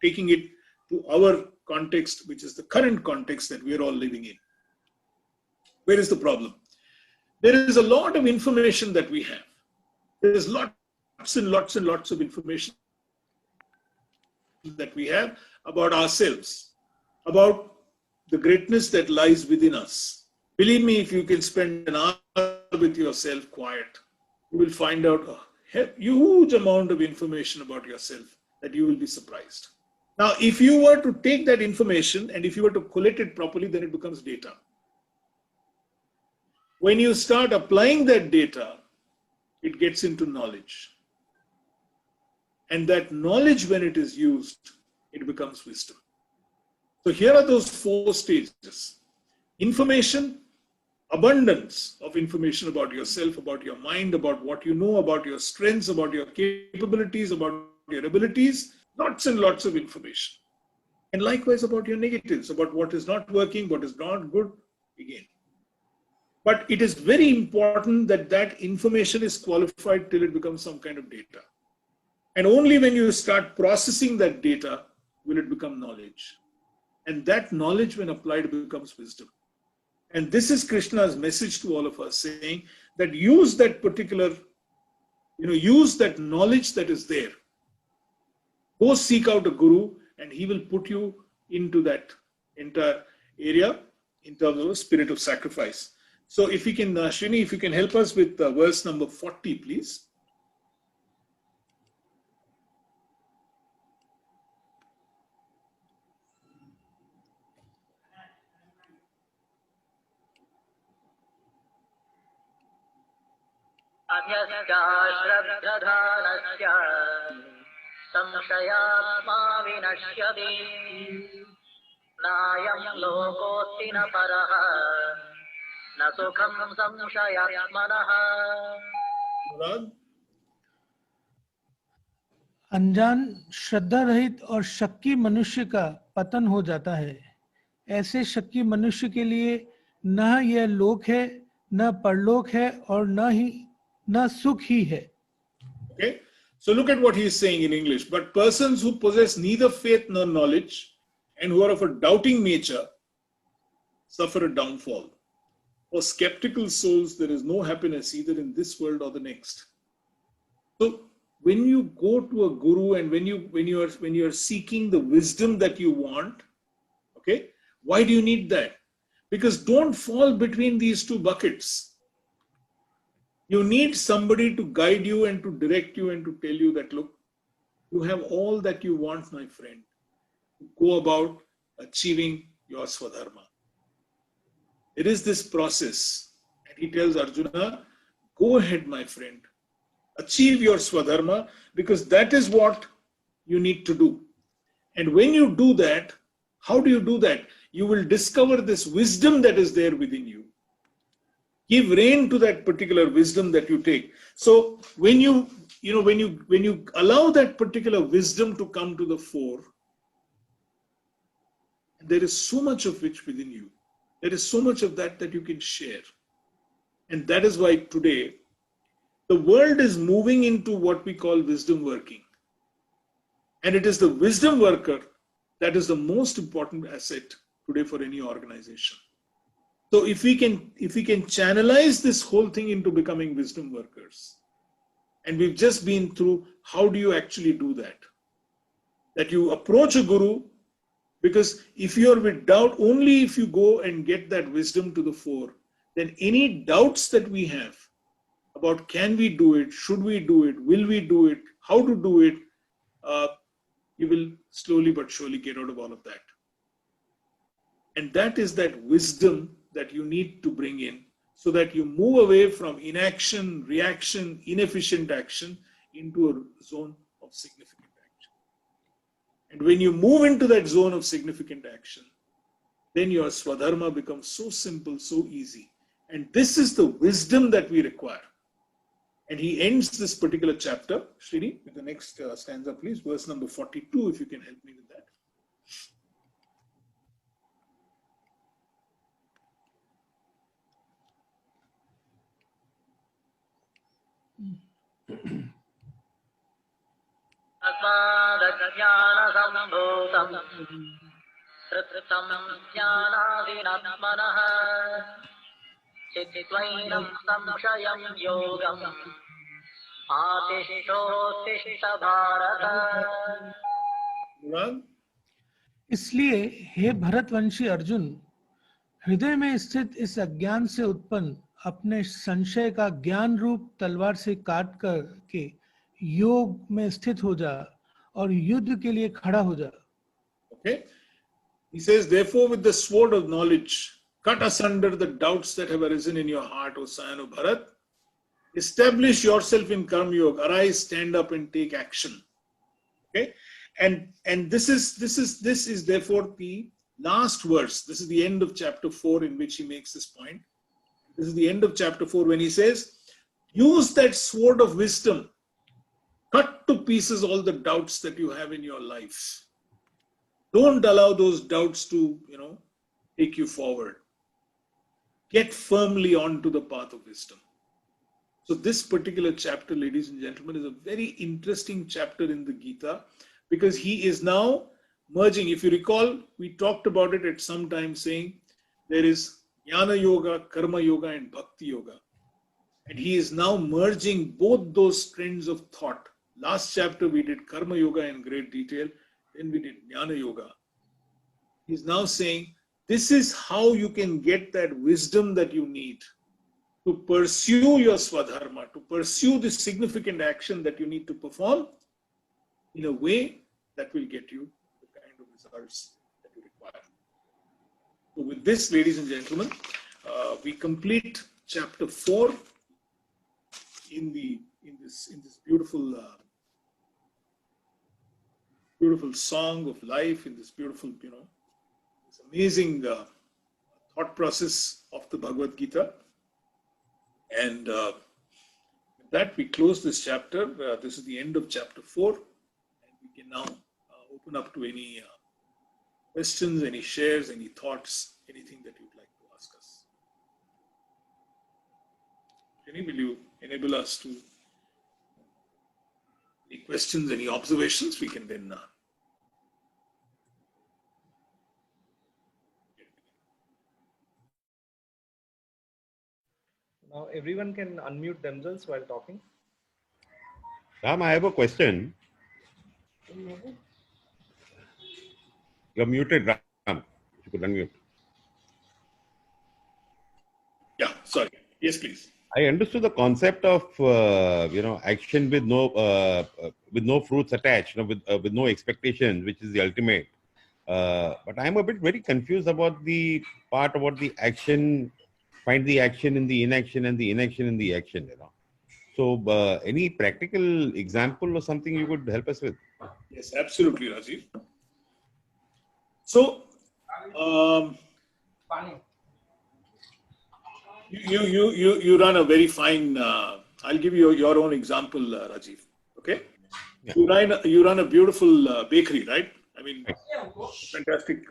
taking it to our context, which is the current context that we are all living in. Where is the problem? There is a lot of information that we have. There is lots and lots and lots of information that we have about ourselves, about the greatness that lies within us. Believe me, if you can spend an hour with yourself quiet, you will find out a huge amount of information about yourself that you will be surprised. Now, if you were to take that information and if you were to collect it properly, then it becomes data. When you start applying that data, it gets into knowledge. And that knowledge, when it is used, it becomes wisdom. So here are those 4 stages. Information, abundance of information about yourself, about your mind, about what you know, about your strengths, about your capabilities, about your abilities, lots and lots of information. And likewise about your negatives, about what is not working, what is not good, again. But it is very important that that information is qualified till it becomes some kind of data. And only when you start processing that data will it become knowledge. And that knowledge, when applied, becomes wisdom. And this is Krishna's message to all of us, saying that use that particular, use that knowledge that is there. Go seek out a guru and he will put you into that entire area in terms of a spirit of sacrifice. So if we can, Srini, if you can help us with verse number 40, please. अन्यस्याश्रद्धधानस्य संशयात्मा विनश्यति नायं लोकोऽस्ति न परः न सुखं संशयात्मनः। अनजान, श्रद्धा रहित और शक्की मनुष्य का पतन हो जाता है। ऐसे शक्की मनुष्य के लिए न यह लोक है, न परलोक है, और न सुख ही है। Okay, so look at what he is saying in English. But persons who possess neither faith nor knowledge and who are of a doubting nature suffer a downfall. For skeptical souls, there is no happiness either in this world or the next. So when you go to a guru and when you are seeking the wisdom that you want, okay, why do you need that? Because don't fall between these 2 buckets. You need somebody to guide you and to direct you and to tell you that, look, you have all that you want, my friend. Go about achieving your Svadharma. It is this process. And he tells Arjuna, go ahead, my friend. Achieve your Svadharma, because that is what you need to do. And when you do that, how do you do that? You will discover this wisdom that is there within you. Give rein to that particular wisdom that you take. So when you allow that particular wisdom to come to the fore, there is so much of which within you. There is so much of that you can share. And that is why today the world is moving into what we call wisdom working. And it is the wisdom worker that is the most important asset today for any organization. So if we can channelize this whole thing into becoming wisdom workers, and we've just been through how do you actually do that? That you approach a guru, because if you're with doubt, only if you go and get that wisdom to the fore, then any doubts that we have about can we do it, should we do it, will we do it, how to do it, you will slowly but surely get out of all of that. And that is that wisdom that you need to bring in so that you move away from inaction, reaction, inefficient action into a zone of significant action. And when you move into that zone of significant action, then your Svadharma becomes so simple, so easy. And this is the wisdom that we require. And he ends this particular chapter, Srini, with the next stanza, please, verse number 42, if you can help me with that. अस्मादज्ञानसम्भूतं कृतं ज्ञानादिनात्मनः चित्त्वैनं संशयं योगम् आतिष्ठोत्तिष्ठ Bharat. Quran? इसलिए हे भरतवंशी अर्जुन, हृदय में स्थित इस अज्ञान से उत्पन्न अपने संशय का ज्ञान रूप तलवार से काट कर के योग में स्थित हो जा और युद्ध के लिए खड़ा हो जा। Okay. He says, therefore, with the sword of knowledge, cut asunder the doubts that have arisen in your heart, O son of Bharat. Establish yourself in Karma Yoga. Arise, stand up, and take action. Okay, and this is therefore the last verse. This is the end of chapter 4 in which he makes this point. This is the end of chapter 4 when he says, use that sword of wisdom, cut to pieces all the doubts that you have in your life. Don't allow those doubts to, take you forward. Get firmly onto the path of wisdom. So this particular chapter, ladies and gentlemen, is a very interesting chapter in the Gita because he is now merging. If you recall, we talked about it at some time saying there is Jnana Yoga, Karma Yoga and Bhakti Yoga. And he is now merging both those trends of thought. Last chapter we did Karma Yoga in great detail. Then we did Jnana Yoga. He's now saying, this is how you can get that wisdom that you need to pursue your Svadharma, to pursue this significant action that you need to perform in a way that will get you the kind of results that you require. So with this, ladies and gentlemen, we complete chapter 4 in this beautiful beautiful song of life, in this beautiful, this amazing thought process of the Bhagavad Gita. And with that, we close this chapter. This is the end of chapter 4. And we can now open up to any questions, any shares, any thoughts, anything that you'd like to ask us. Jenny, will you enable us to any questions, any observations? We can then Now everyone can unmute themselves while talking. Ram, I have a question. You're muted, Ram. You could unmute. Yeah, sorry. Yes, please. I understood the concept of action with no fruits attached, with no expectations, which is the ultimate. But I'm a bit very confused about the part about the action. Find the action in the inaction and the inaction in the action. So, any practical example or something you could help us with? Yes, absolutely, Rajiv. So, you run a very fine. I'll give you your own example, Rajiv. Okay, yeah. You run a beautiful bakery, right? I mean, fantastic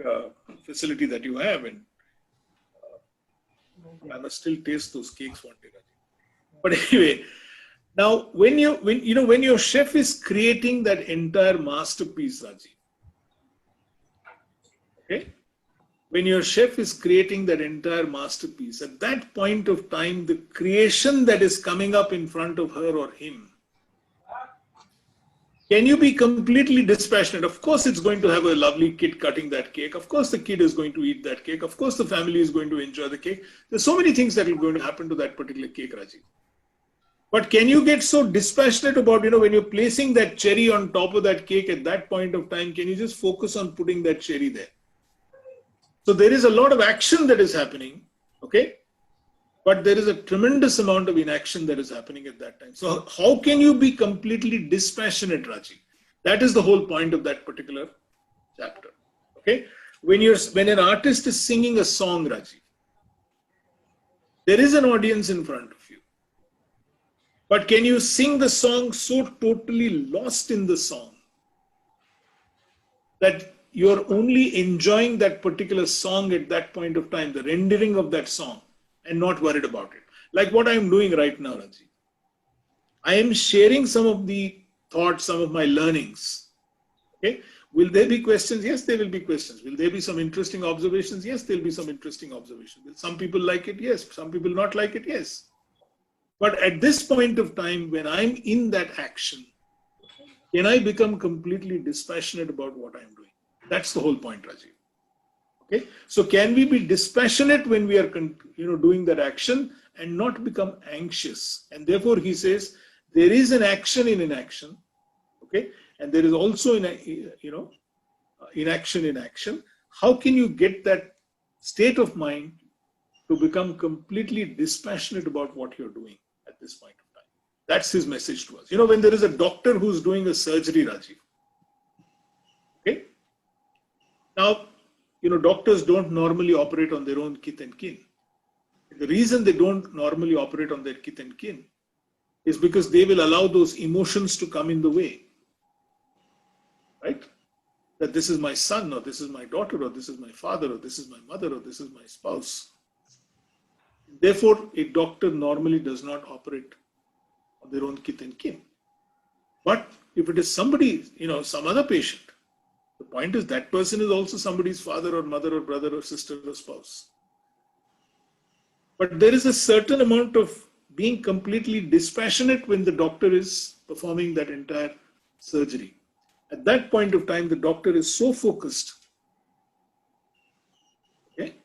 facility that you have, and I must still taste those cakes one day, Rajiv. But anyway, now when your chef is creating that entire masterpiece, Rajiv. Okay. When your chef is creating that entire masterpiece, at that point of time, the creation that is coming up in front of her or him, can you be completely dispassionate? Of course, it's going to have a lovely kid cutting that cake. Of course, the kid is going to eat that cake. Of course, the family is going to enjoy the cake. There's so many things that are going to happen to that particular cake, Rajiv. But can you get so dispassionate about, when you're placing that cherry on top of that cake at that point of time, can you just focus on putting that cherry there? So there is a lot of action that is happening, okay? But there is a tremendous amount of inaction that is happening at that time. So how can you be completely dispassionate, Raji? That is the whole point of that particular chapter, okay? When an artist is singing a song, Raji, there is an audience in front of you. But can you sing the song so totally lost in the song that you're only enjoying that particular song at that point of time, the rendering of that song, and not worried about it? Like what I'm doing right now, Raji. I am sharing some of the thoughts, some of my learnings, okay? Will there be questions? Yes, there will be questions. Will there be some interesting observations? Yes, there will be some interesting observations. Will some people like it? Yes. Some people not like it? Yes. But at this point of time, when I'm in that action, can I become completely dispassionate about what I'm doing? That's the whole point, Rajiv. Okay. So can we be dispassionate when we are doing that action and not become anxious? And therefore he says there is an action in inaction. Okay. And there is also inaction in action. How can you get that state of mind to become completely dispassionate about what you're doing at this point of time? That's his message to us. When there is a doctor who's doing a surgery, Rajiv. Okay. Now, doctors don't normally operate on their own kith and kin. The reason they don't normally operate on their kith and kin is because they will allow those emotions to come in the way. Right? That this is my son, or this is my daughter, or this is my father, or this is my mother, or this is my spouse. Therefore, a doctor normally does not operate on their own kith and kin. But if it is somebody, some other patient, the point is that person is also somebody's father or mother or brother or sister or spouse. But there is a certain amount of being completely dispassionate when the doctor is performing that entire surgery. At that point of time, the doctor is so focused. Okay?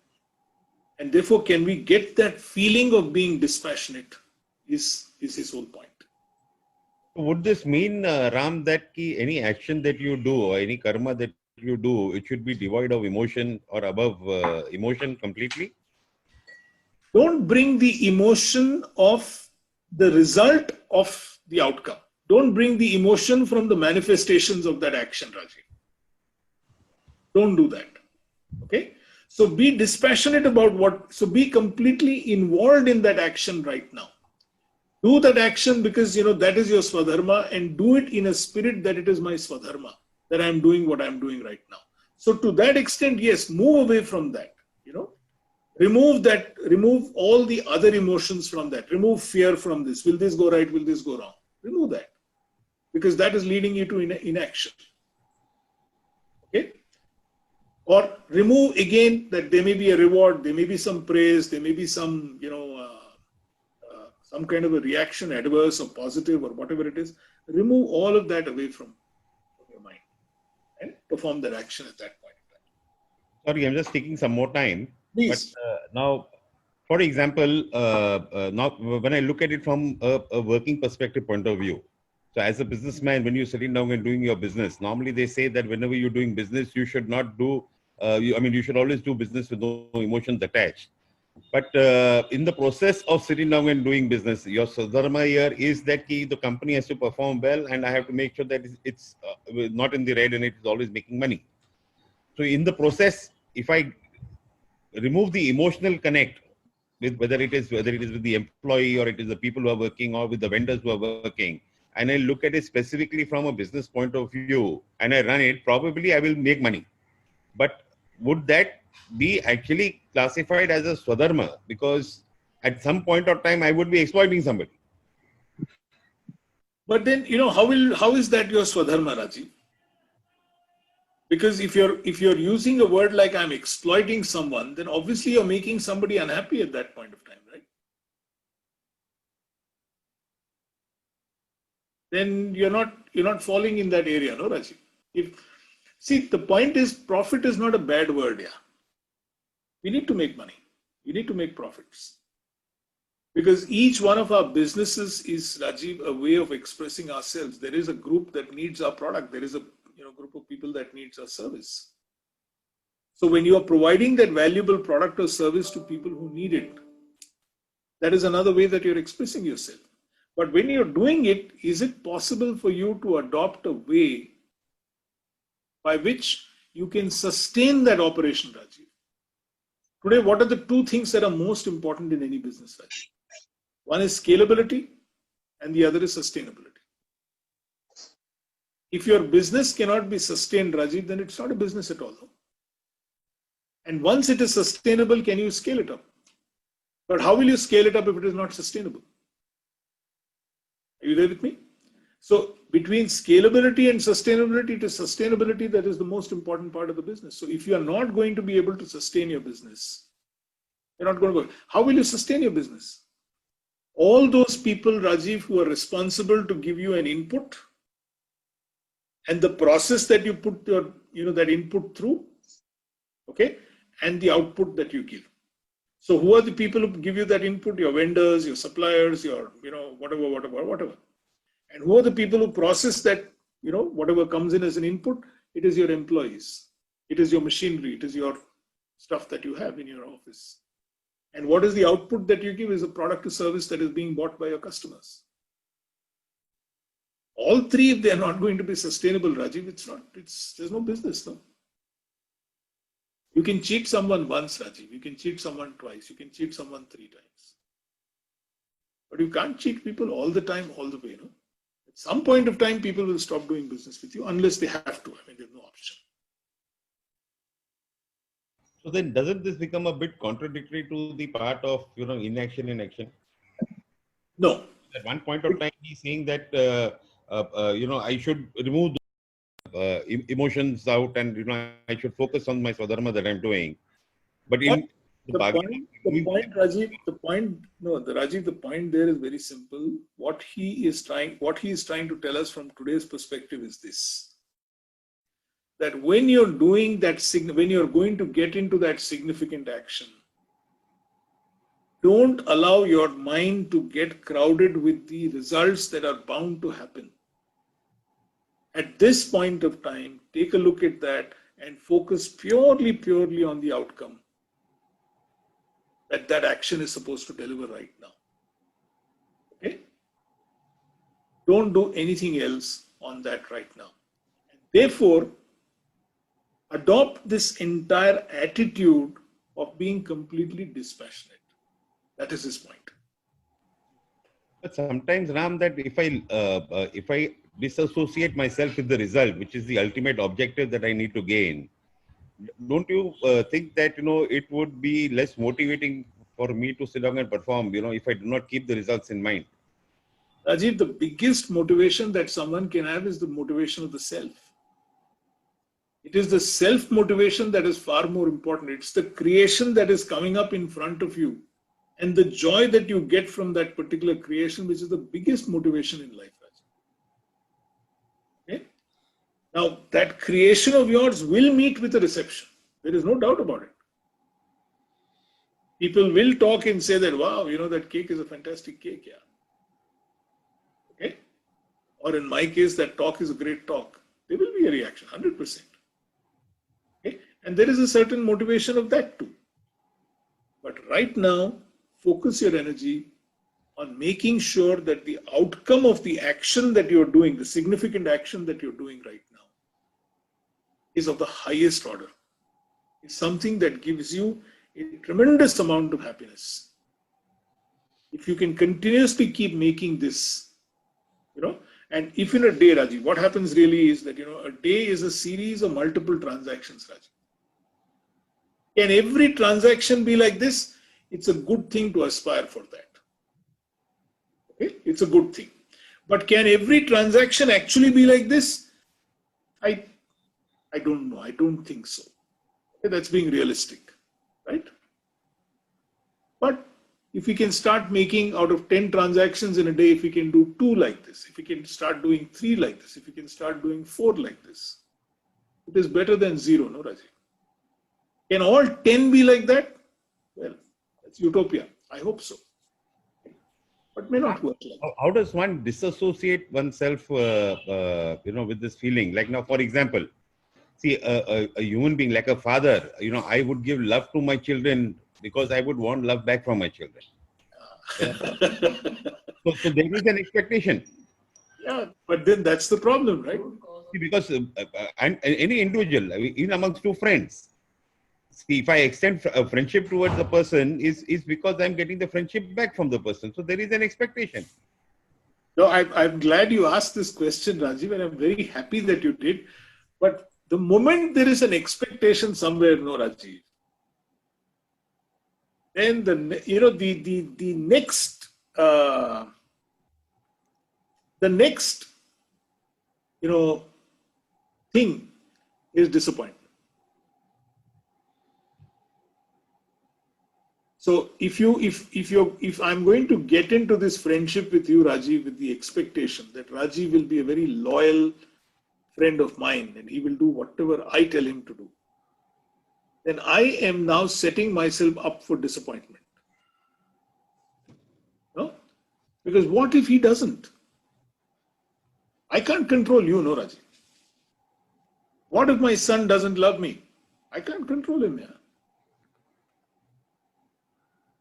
And therefore, can we get that feeling of being dispassionate is his whole point. Would this mean, Ram, that any action that you do or any karma that you do, it should be devoid of emotion or above emotion completely? Don't bring the emotion of the result of the outcome. Don't bring the emotion from the manifestations of that action, Rajiv. Don't do that. Okay? So be dispassionate about so be completely involved in that action right now. Do that action because, that is your Svadharma, and do it in a spirit that it is my Svadharma, that I'm doing what I'm doing right now. So to that extent, yes, move away from that, remove all the other emotions from that, remove fear from this. Will this go right? Will this go wrong? Remove that, because that is leading you to inaction. Okay? Or remove again that there may be a reward, there may be some praise, there may be some, some kind of a reaction, adverse or positive or whatever it is. Remove all of that away from your mind and perform that action at that point in time. Sorry, I'm just taking some more time. Please. But now, for example, now when I look at it from a working perspective point of view, so as a businessman, when you're sitting down and doing your business, normally they say that whenever you're doing business, you should not do, you should always do business with no emotions attached. But in the process of sitting down and doing business, your Svadharma here is that the company has to perform well, and I have to make sure that it's not in the red and it is always making money. So in the process, if I remove the emotional connect with whether it is with the employee or it is the people who are working or with the vendors who are working, and I look at it specifically from a business point of view and I run it, probably I will make money. But would that be actually classified as a Svadharma? Because at some point of time I would be exploiting somebody. But then, how is that your Svadharma, Rajiv? Because if you're using a word like I'm exploiting someone, then obviously you're making somebody unhappy at that point of time, right? Then you're not falling in that area, no, Rajiv? See, the point is, profit is not a bad word, yeah. We need to make money. We need to make profits. Because each one of our businesses is, Rajiv, a way of expressing ourselves. There is a group that needs our product. There is a group of people that needs our service. So when you are providing that valuable product or service to people who need it, that is another way that you're expressing yourself. But when you're doing it, is it possible for you to adopt a way by which you can sustain that operation, Rajiv? Today, what are the two things that are most important in any business, Rajiv? One is scalability and the other is sustainability. If your business cannot be sustained, Rajiv, then it's not a business at all. No? And once it is sustainable, can you scale it up? But how will you scale it up if it is not sustainable? Are you there with me? So between scalability and sustainability, it is sustainability that is the most important part of the business. So if you are not going to be able to sustain your business, you're not going to go. How will you sustain your business? All those people, Rajiv, who are responsible to give you an input and the process that you put your, that input through, okay, and the output that you give. So who are the people who give you that input? Your vendors, your suppliers, your, whatever. And who are the people who process that, whatever comes in as an input? It is your employees. It is your machinery. It is your stuff that you have in your office. And what is the output that you give is a product or service that is being bought by your customers. All three, if they are not going to be sustainable, Rajiv, there's no business, no. You can cheat someone once, Rajiv. You can cheat someone twice. You can cheat someone 3 times. But you can't cheat people all the time, all the way, no. At some point of time, people will stop doing business with you unless they have to. I mean, there's no option. So then doesn't this become a bit contradictory to the part of, inaction in action? No. At one point of time, he's saying that, I should remove emotions out and, I should focus on my Svadharma that I'm doing. But in the point, Rajiv, the point there is very simple. What he is trying to tell us from today's perspective is this: that when you're doing that, when you're going to get into that significant action, don't allow your mind to get crowded with the results that are bound to happen. At this point of time, take a look at that and focus purely on the outcome that action is supposed to deliver right now. Okay? Don't do anything else on that right now. And therefore, adopt this entire attitude of being completely dispassionate. That is his point. But sometimes, Ram, that if I disassociate myself with the result, which is the ultimate objective that I need to gain, don't you think that, it would be less motivating for me to sit down and perform, if I do not keep the results in mind? Rajiv, the biggest motivation that someone can have is the motivation of the self. It is the self-motivation that is far more important. It's the creation that is coming up in front of you and the joy that you get from that particular creation, which is the biggest motivation in life, Rajiv. Okay? Now, that creation of yours will meet with a reception. There is no doubt about it. People will talk and say that, wow, that cake is a fantastic cake, yeah. Okay? Or in my case, that talk is a great talk. There will be a reaction, 100%. Okay? And there is a certain motivation of that too. But right now, focus your energy on making sure that the outcome of the action that you're doing, the significant action that you're doing right now, is of the highest order. It's something that gives you a tremendous amount of happiness. If you can continuously keep making this, and if in a day, Rajiv, what happens really is that, a day is a series of multiple transactions, Rajiv. Can every transaction be like this? It's a good thing to aspire for that. Okay? It's a good thing. But can every transaction actually be like this? I don't know. I don't think so. Okay? That's being realistic, right? But if we can start making out of 10 transactions in a day, if we can do 2 like this, if we can start doing 3 like this, if we can start doing 4 like this, it is better than 0, no, Rajiv? Can all 10 be like that? Well, that's utopia. I hope so. But may not work like that. How does one disassociate oneself, with this feeling? Like now, for example, see, a human being like a father, I would give love to my children because I would want love back from my children. Yeah. So there is an expectation. Yeah, but then that's the problem, right? See, because any individual, even amongst 2 friends, see, if I extend a friendship towards the person, is because I'm getting the friendship back from the person. So there is an expectation. No, I'm glad you asked this question, Rajiv, and I'm very happy that you did. But the moment there is an expectation somewhere, no, Rajiv, then the next thing is disappointment. So if I'm going to get into this friendship with you, Rajiv, with the expectation that Rajiv will be a very loyal friend of mine and he will do whatever I tell him to do, then I am now setting myself up for disappointment. No? Because what if he doesn't? I can't control you, no, Rajiv. What if my son doesn't love me? I can't control him. Yeah.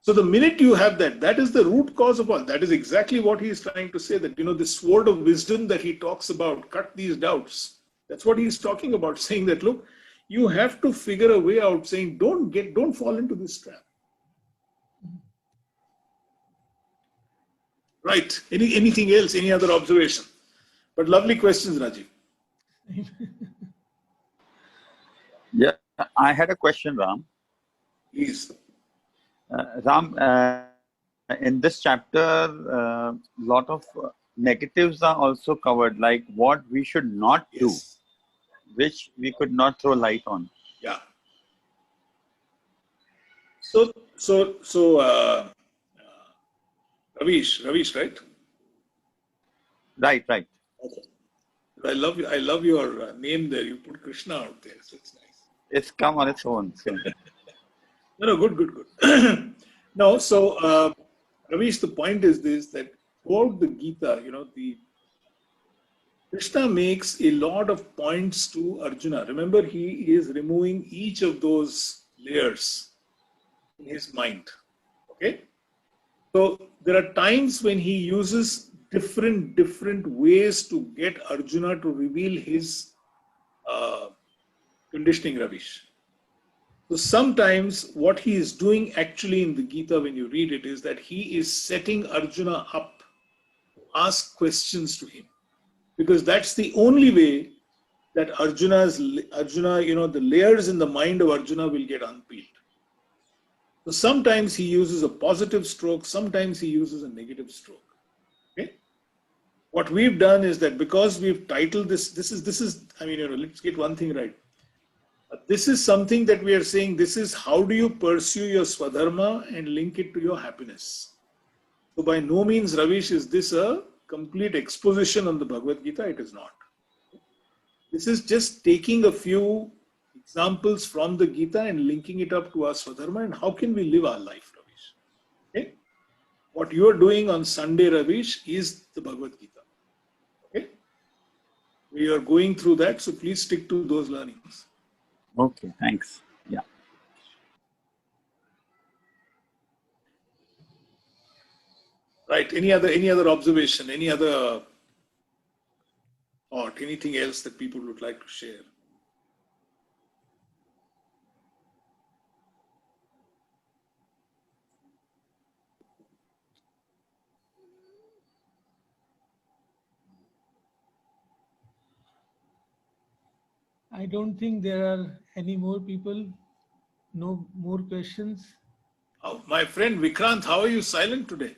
So the minute you have that, that is the root cause of all. That is exactly what he is trying to say, that, the sword of wisdom that he talks about, cut these doubts. That's what he's talking about, saying that, look, you have to figure a way out, saying, don't fall into this trap. Right. Anything else? Any other observation? But lovely questions, Rajiv. Yeah, I had a question, Ram. Please. Ram, in this chapter, a lot of negatives are also covered, like what we should not do, which we could not throw light on. Yeah. So, Ravish, right? Right. Okay. I love your name there. You put Krishna out there, so it's nice. It's come on its own. So. No, good. No, so Ravish, the point is this, that throughout the Gita, the Krishna makes a lot of points to Arjuna. Remember, he is removing each of those layers in his mind. Okay? So there are times when he uses different ways to get Arjuna to reveal his conditioning, Ravish. So sometimes what he is doing actually in the Gita, when you read it, is that he is setting Arjuna up to ask questions to him. Because that's the only way that Arjuna, the layers in the mind of Arjuna will get unpeeled. So sometimes he uses a positive stroke, sometimes he uses a negative stroke. Okay? What we've done is that because we've titled this is, let's get one thing right. This is something that we are saying, this is how do you pursue your Svadharma and link it to your happiness. So by no means, Ravish, is this a complete exposition on the Bhagavad Gita. It is not. This is just taking a few examples from the Gita and linking it up to our Svadharma and how can we live our life, Ravish. Okay? What you are doing on Sunday, Ravish, is the Bhagavad Gita. Okay? We are going through that, so please stick to those learnings. Okay, thanks. Yeah. Right. Any other observation? Any other thought? Anything else that people would like to share? I don't think there are any more people. No more questions. Oh, my friend Vikrant, how are you silent today?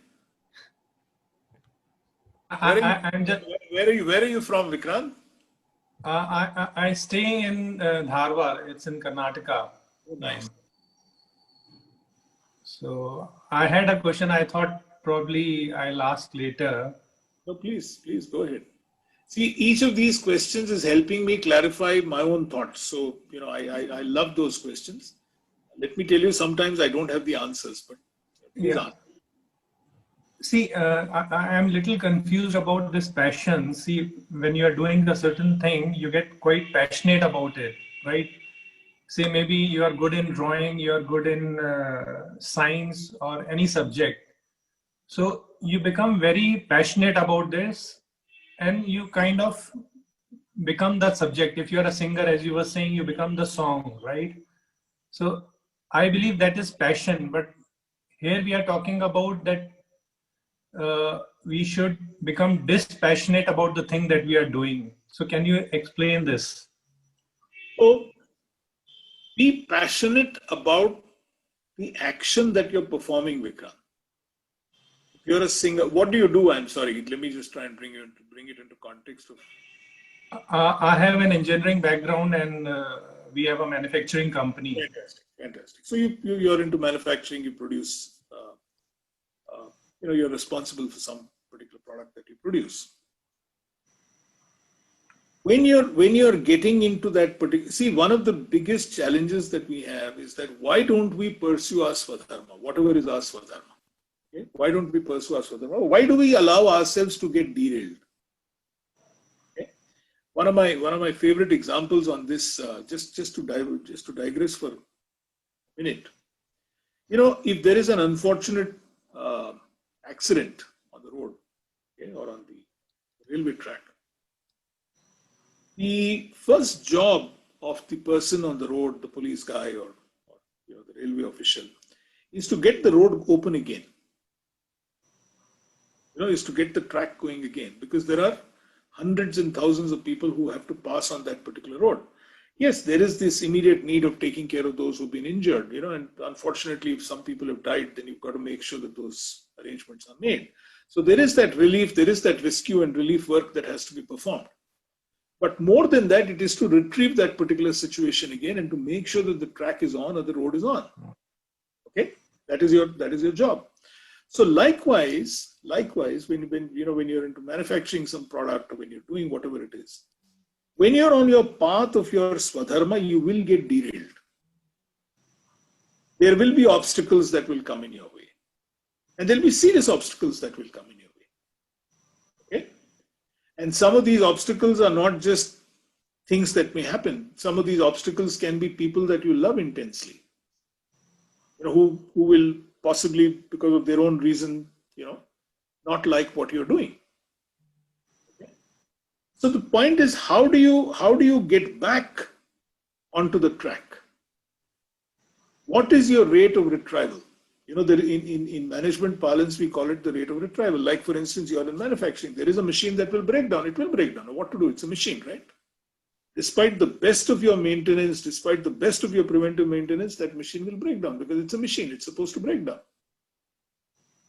I'm just. Where are you from, Vikrant? I stay in Dharwad. It's in Karnataka. Oh, nice. So I had a question. I thought probably I'll ask later. No, please go ahead. See, each of these questions is helping me clarify my own thoughts. So, I love those questions. Let me tell you, sometimes I don't have the answers, but please answer. See, I am little confused about this passion. See, when you are doing a certain thing, you get quite passionate about it, right? Say maybe you are good in drawing, you are good in science or any subject. So you become very passionate about this and you kind of become that subject. If you are a singer, as you were saying, you become the song, right? So I believe that is passion, but here we are talking about that we should become dispassionate about the thing that we are doing. So can you explain this? So, be passionate about the action that you're performing, Vikrant. If you're a singer, what do you do? I'm sorry, let me just try and bring it into context of I have an engineering background, and we have a manufacturing company. Fantastic, fantastic. So you're into manufacturing. You produce. You're responsible for some particular product that you produce. When you're getting into that particular, see, one of the biggest challenges that we have is that why don't we pursue our Svadharma, whatever is our Svadharma? Okay? Why don't we pursue our Svadharma? Why do we allow ourselves to get derailed? Okay? One of my favorite examples on this, just to digress for a minute. If there is an unfortunate accident on the road, okay, or on the railway track, the first job of the person on the road, the police guy or the railway official, is to get the road open again. Is to get the track going again, because there are hundreds and thousands of people who have to pass on that particular road. Yes, there is this immediate need of taking care of those who've been injured, and unfortunately, if some people have died, then you've got to make sure that those arrangements are made. So there is that relief, there is that rescue and relief work that has to be performed. But more than that, it is to retrieve that particular situation again and to make sure that the track is on or the road is on. Okay, that is your job. So likewise, when you're into manufacturing some product or when you're doing whatever it is, when you're on your path of your Svadharma, you will get derailed. There will be obstacles that will come in your way, and there'll be serious obstacles that will come in your way. Okay, and some of these obstacles are not just things that may happen. Some of these obstacles can be people that you love intensely, who will possibly, because of their own reason, not like what you're doing. Okay? So the point is, how do you get back onto the track? What is your rate of retrieval? In management parlance, we call it the rate of retrieval. Like, for instance, you're in manufacturing. There is a machine that will break down. It will break down. What to do? It's a machine, right? Despite the best of your maintenance, despite the best of your preventive maintenance, that machine will break down because it's a machine. It's supposed to break down.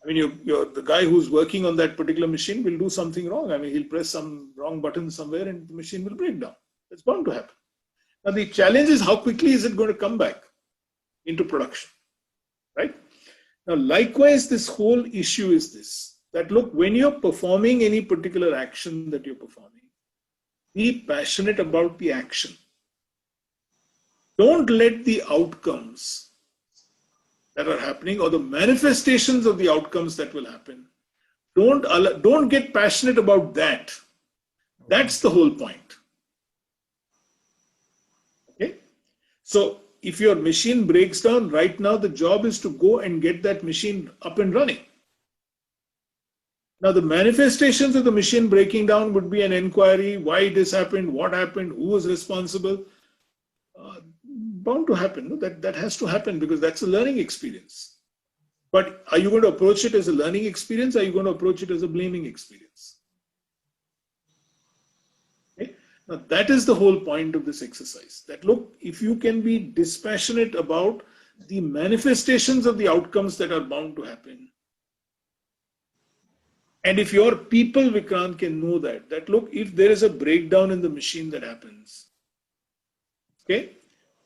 I mean, the guy who's working on that particular machine will do something wrong. I mean, he'll press some wrong button somewhere and the machine will break down. It's bound to happen. Now, the challenge is how quickly is it going to come back into production, right? Now, likewise, this whole issue is this, that look, when you're performing any particular action that you're performing, be passionate about the action. Don't let the outcomes that are happening or the manifestations of the outcomes that will happen, don't get passionate about that. That's the whole point. Okay? So if your machine breaks down right now, the job is to go and get that machine up and running. Now, the manifestations of the machine breaking down would be an inquiry, why this happened, what happened, who was responsible. Bound to happen. No? That has to happen because that's a learning experience. But are you going to approach it as a learning experience? Or are you going to approach it as a blaming experience? Okay? Now, that is the whole point of this exercise. That look, if you can be dispassionate about the manifestations of the outcomes that are bound to happen, and if your people, Vikrant, can know that look, if there is a breakdown in the machine that happens, okay,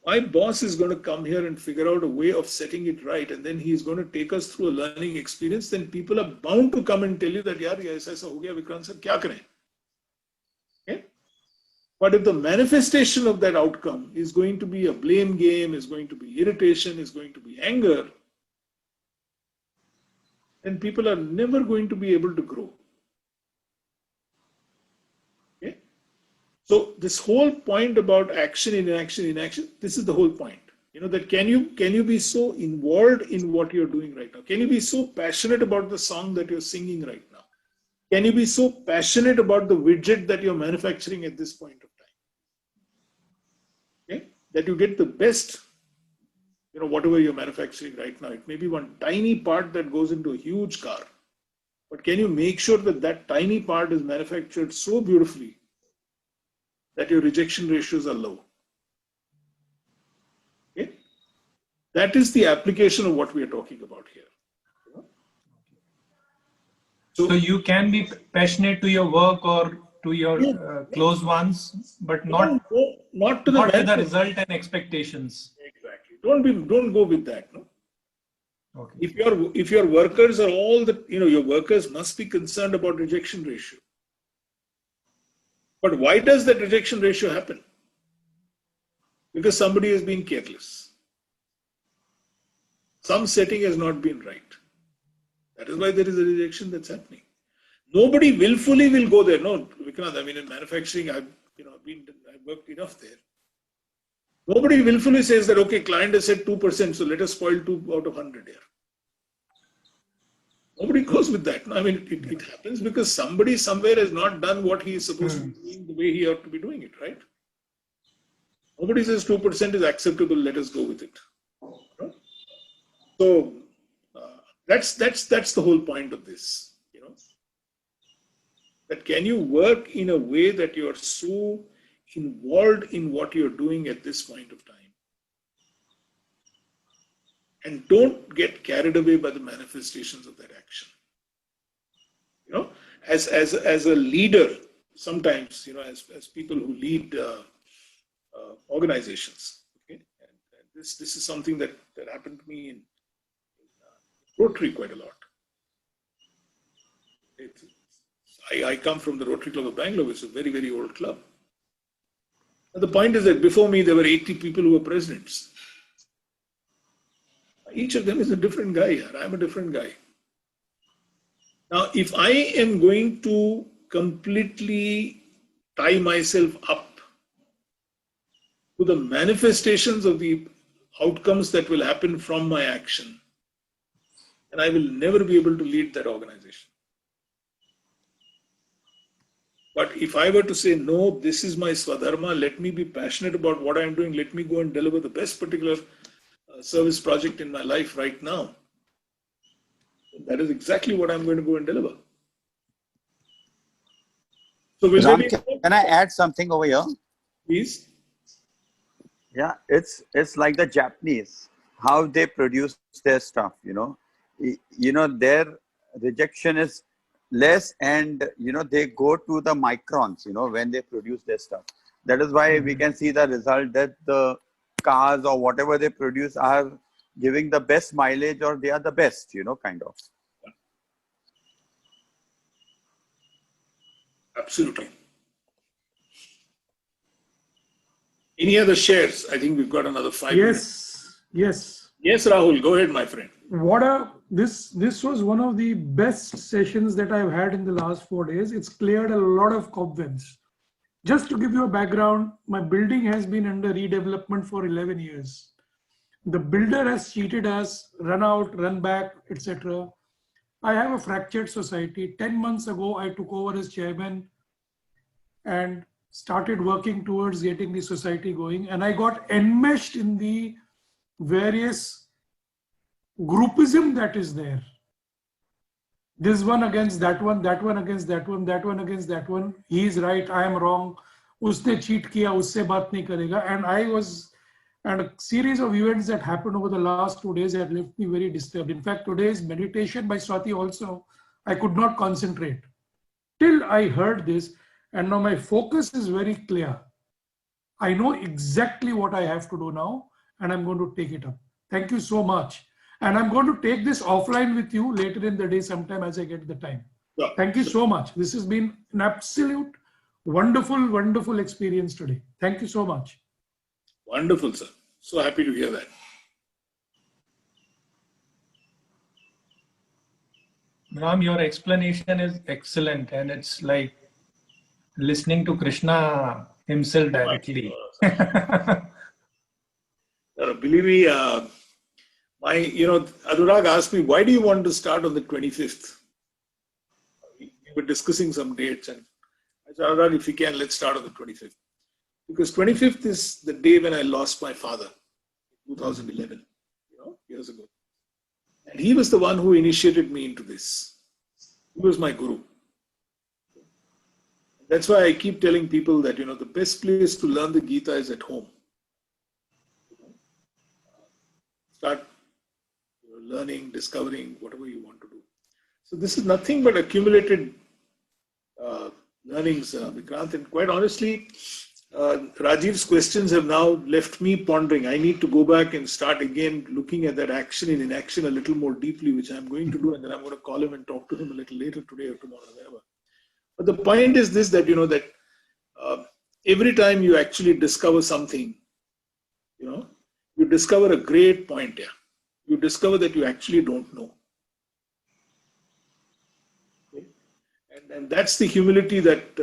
my boss is going to come here and figure out a way of setting it right, and then he's going to take us through a learning experience, then people are bound to come and tell you that, yaar, aisa ho gaya, Vikrant sir, kya kare? Okay? But if the manifestation of that outcome is going to be a blame game, is going to be irritation, is going to be anger, then people are never going to be able to grow. Okay? So this whole point about action, inaction, this is the whole point. That can you be so involved in what you're doing right now? Can you be so passionate about the song that you're singing right now? Can you be so passionate about the widget that you're manufacturing at this point of time? Okay? That you get the best, whatever you're manufacturing right now. It may be one tiny part that goes into a huge car. But can you make sure that that tiny part is manufactured so beautifully that your rejection ratios are low? Okay? That is the application of what we are talking about here. So you can be passionate to your work or to your close ones, but Don't go, not to the not to the manifest- result and expectations. Exactly. Don't go with that. No. Okay. If your workers are all the, your workers must be concerned about rejection ratio. But why does that rejection ratio happen? Because somebody has been careless. Some setting has not been right. That is why there is a rejection that's happening. Nobody willfully will go there. No, Vikrant, I mean, in manufacturing, I've worked enough there. Nobody willfully says that, okay, client has said 2%, so let us spoil 2 out of 100 here. Nobody goes with that. I mean, it happens because somebody somewhere has not done what he is supposed to be doing the way he ought to be doing it, right? Nobody says 2% is acceptable, let us go with it. So that's the whole point of this. That can you work in a way that you are so involved in what you're doing at this point of time, and don't get carried away by the manifestations of that action. As a leader, sometimes as people who lead organizations, okay, and this is something that happened to me in Rotary quite a lot. I come from the Rotary Club of Bangalore, which is a very, very old club. And the point is that before me, there were 80 people who were presidents. Each of them is a different guy. I'm a different guy. Now, if I am going to completely tie myself up to the manifestations of the outcomes that will happen from my action, then I will never be able to lead that organization. But if I were to say, no, this is my Svadharma, let me be passionate about what I'm doing, let me go and deliver the best particular service project in my life right now, that is exactly what I'm going to go and deliver. So will Ram, there be can I add something over here? Please. Yeah, it's like the Japanese, how they produce their stuff, their rejection is less, and they go to the microns, when they produce their stuff. That is why we can see the result that the cars or whatever they produce are giving the best mileage, or they are the best, kind of. Absolutely. Any other shares? I think we've got another 5 minutes. Yes. Yes, Rahul, go ahead, my friend. This was one of the best sessions that I've had in the last 4 days. It's cleared a lot of cobwebs. Just to give you a background, my building has been under redevelopment for 11 years. The builder has cheated us, run out, run back, etc. I have a fractured society. 10 months ago, I took over as chairman and started working towards getting the society going. And I got enmeshed in the various groupism that is there. This one against that one, that one against that one, that one against that one. He is right, I am wrong. Usne cheat kiya, usse baat nahi karega. And a series of events that happened over the last 2 days have left me very disturbed. In fact, today's meditation by Swati also, I could not concentrate till I heard this. And now my focus is very clear. I know exactly what I have to do now, and I'm going to take it up. Thank you so much. And I'm going to take this offline with you later in the day sometime as I get the time. Yeah. Thank you so much. This has been an absolute wonderful, wonderful experience today. Thank you so much. Wonderful, sir. So happy to hear that. Ram, your explanation is excellent, and it's like listening to Krishna himself directly. Believe me, Anurag asked me, why do you want to start on the 25th? We were discussing some dates, and I said, Anurag, if you can, let's start on the 25th. Because 25th is the day when I lost my father, 2011, years ago. And he was the one who initiated me into this. He was my guru. That's why I keep telling people that, the best place to learn the Gita is at home. Start learning, discovering, whatever you want to do. So this is nothing but accumulated learnings, Vikrant. And quite honestly, Rajiv's questions have now left me pondering. I need to go back and start again looking at that action in inaction a little more deeply, which I'm going to do, and then I'm going to call him and talk to him a little later today or tomorrow, whatever. But the point is this, that, that every time you actually discover something, you discover a great point here. You discover that you actually don't know. Okay? And that's the humility that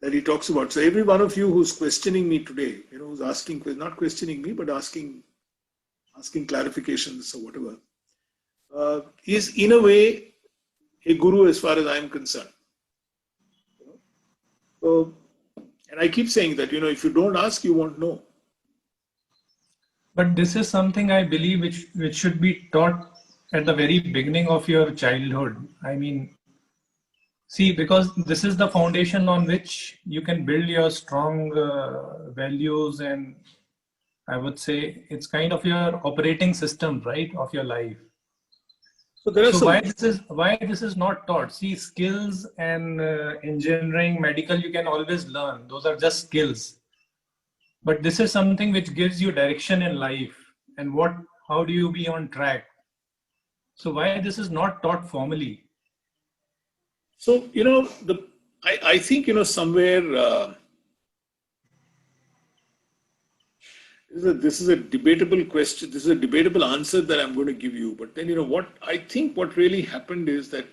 that he talks about. So every one of you who's questioning me today, who's asking, not questioning me, but asking clarifications or whatever, is in a way a guru as far as I'm concerned. So, and I keep saying that, if you don't ask, you won't know. But this is something I believe which should be taught at the very beginning of your childhood. I mean, see, because this is the foundation on which you can build your strong values, and I would say it's kind of your operating system, right, of your life. So why this is not taught? See, skills and engineering, medical, you can always learn. Those are just skills. But this is something which gives you direction in life, and how do you be on track? So why this is not taught formally? So, I think, somewhere, this is a debatable question. This is a debatable answer that I'm going to give you. But then, what really happened is that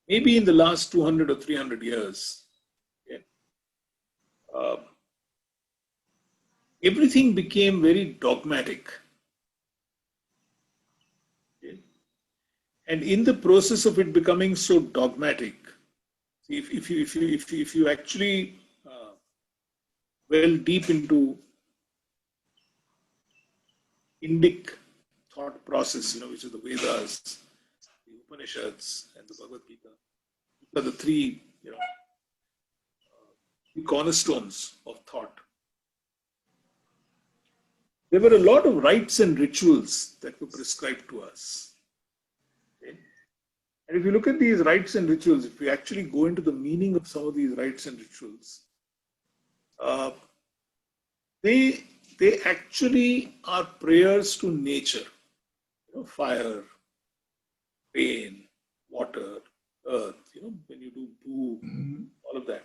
maybe in the last 200 or 300 years, everything became very dogmatic. Okay? And in the process of it becoming so dogmatic, if you actually well deep into Indic thought process, which is the Vedas, the Upanishads, and the Bhagavad Gita, these are the three, the cornerstones of thought. There were a lot of rites and rituals that were prescribed to us. Okay? And if you look at these rites and rituals, if we actually go into the meaning of some of these rites and rituals, they actually are prayers to nature. Fire, rain, water, earth, when you do poo, all of that.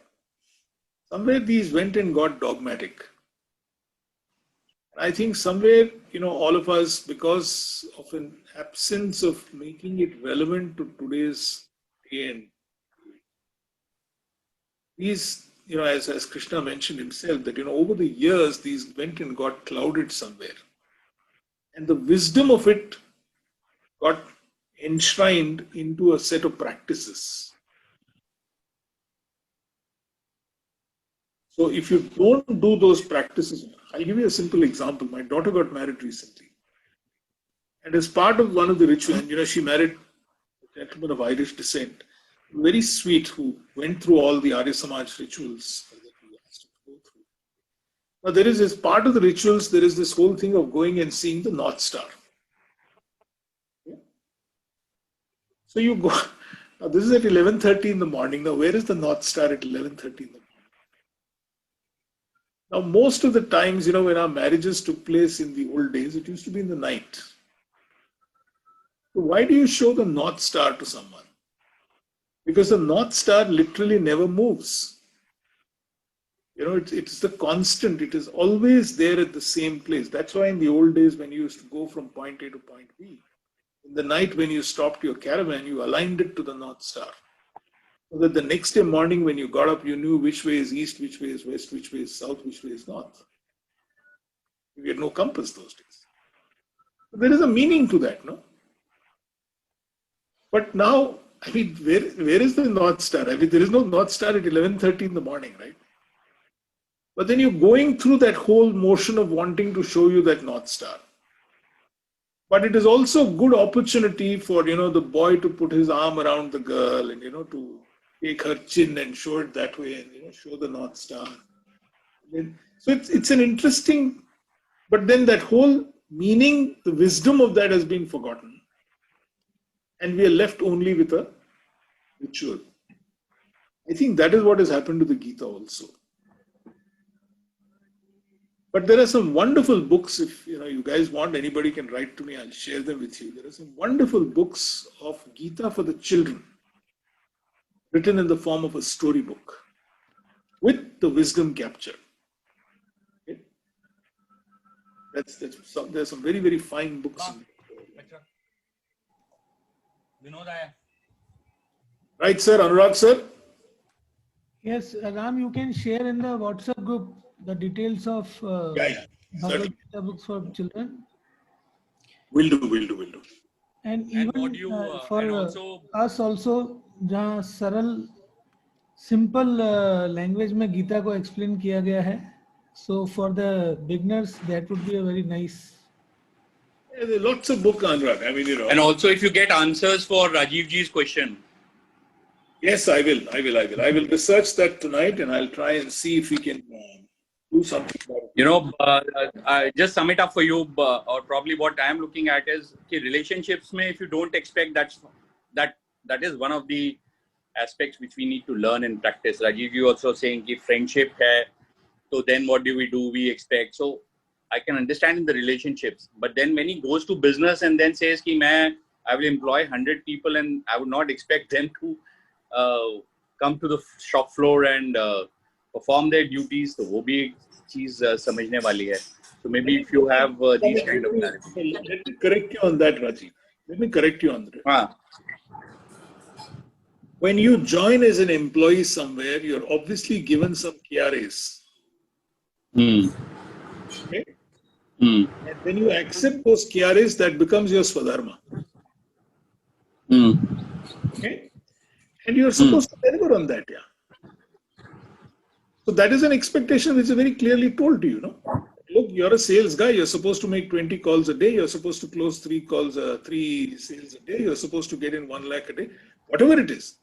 Somewhere these went and got dogmatic. I think somewhere, all of us, because of an absence of making it relevant to today's day and these, as Krishna mentioned himself, that, over the years, these went and got clouded somewhere. And the wisdom of it got enshrined into a set of practices. So if you don't do those practices, I'll give you a simple example. My daughter got married recently. And as part of one of the rituals, she married a gentleman of Irish descent, very sweet, who went through all the Arya Samaj rituals that we asked him to go through. Now, there is, as part of the rituals, there is this whole thing of going and seeing the North Star. Okay? So you go, now this is at 11:30 in the morning. Now, where is the North Star at 11:30 in the morning? Now, most of the times, when our marriages took place in the old days, it used to be in the night. So why do you show the North Star to someone? Because the North Star literally never moves. It's the constant. It is always there at the same place. That's why in the old days, when you used to go from point A to point B, in the night when you stopped your caravan, you aligned it to the North Star. So that the next day morning when you got up, you knew which way is east, which way is west, which way is south, which way is north. We had no compass those days. But there is a meaning to that, no? But now, where is the North Star? There is no North Star at 11:30 in the morning, right? But then you're going through that whole motion of wanting to show you that North Star. But it is also a good opportunity for, the boy to put his arm around the girl and, to take her chin and show it that way and, show the North Star. So it's an interesting, but then that whole meaning, the wisdom of that has been forgotten. And we are left only with a ritual. I think that is what has happened to the Gita also. But there are some wonderful books. If you guys want, anybody can write to me. I'll share them with you. There are some wonderful books of Gita for the children, written in the form of a storybook, with the wisdom captured. Okay? There's some very, very fine books. Right, sir, Anurag, sir. Yes, Ram, you can share in the WhatsApp group the details of Yeah, Bhagavad Gita books for children. Will do. And even for us also, जहाँ सरल simple language में गीता को explain किया गया है. So for the beginners, that would be a very nice. Yeah, there are lots of books, Anurag. I mean, And also, if you get answers for Rajiv ji's question. Yes, I will. I will research that tonight, and I'll try and see if we can do something about it. I just sum it up for you, or probably what I am looking at is relationships. If you don't expect that is one of the aspects which we need to learn and practice. Rajiv, you also saying कि friendship hai, so then what do? We expect. So I can understand in the relationships, but then when he goes to business and then says कि I will employ 100 people and I would not expect them to come to the shop floor and perform their duties, तो वो भी एक चीज समझने वाली है. So maybe if you have these kind of clarity. Let me correct you on that, Rajiv. Let me correct you on that. When you join as an employee somewhere, you're obviously given some KRAs. Okay? And when you accept those KRAs, that becomes your Svadharma. Okay? And you're supposed to deliver on that, yeah. So that is an expectation which is very clearly told to you, no? Look, you're a sales guy, you're supposed to make 20 calls a day, you're supposed to close 3 sales a day, you're supposed to get in 1 lakh a day, whatever it is.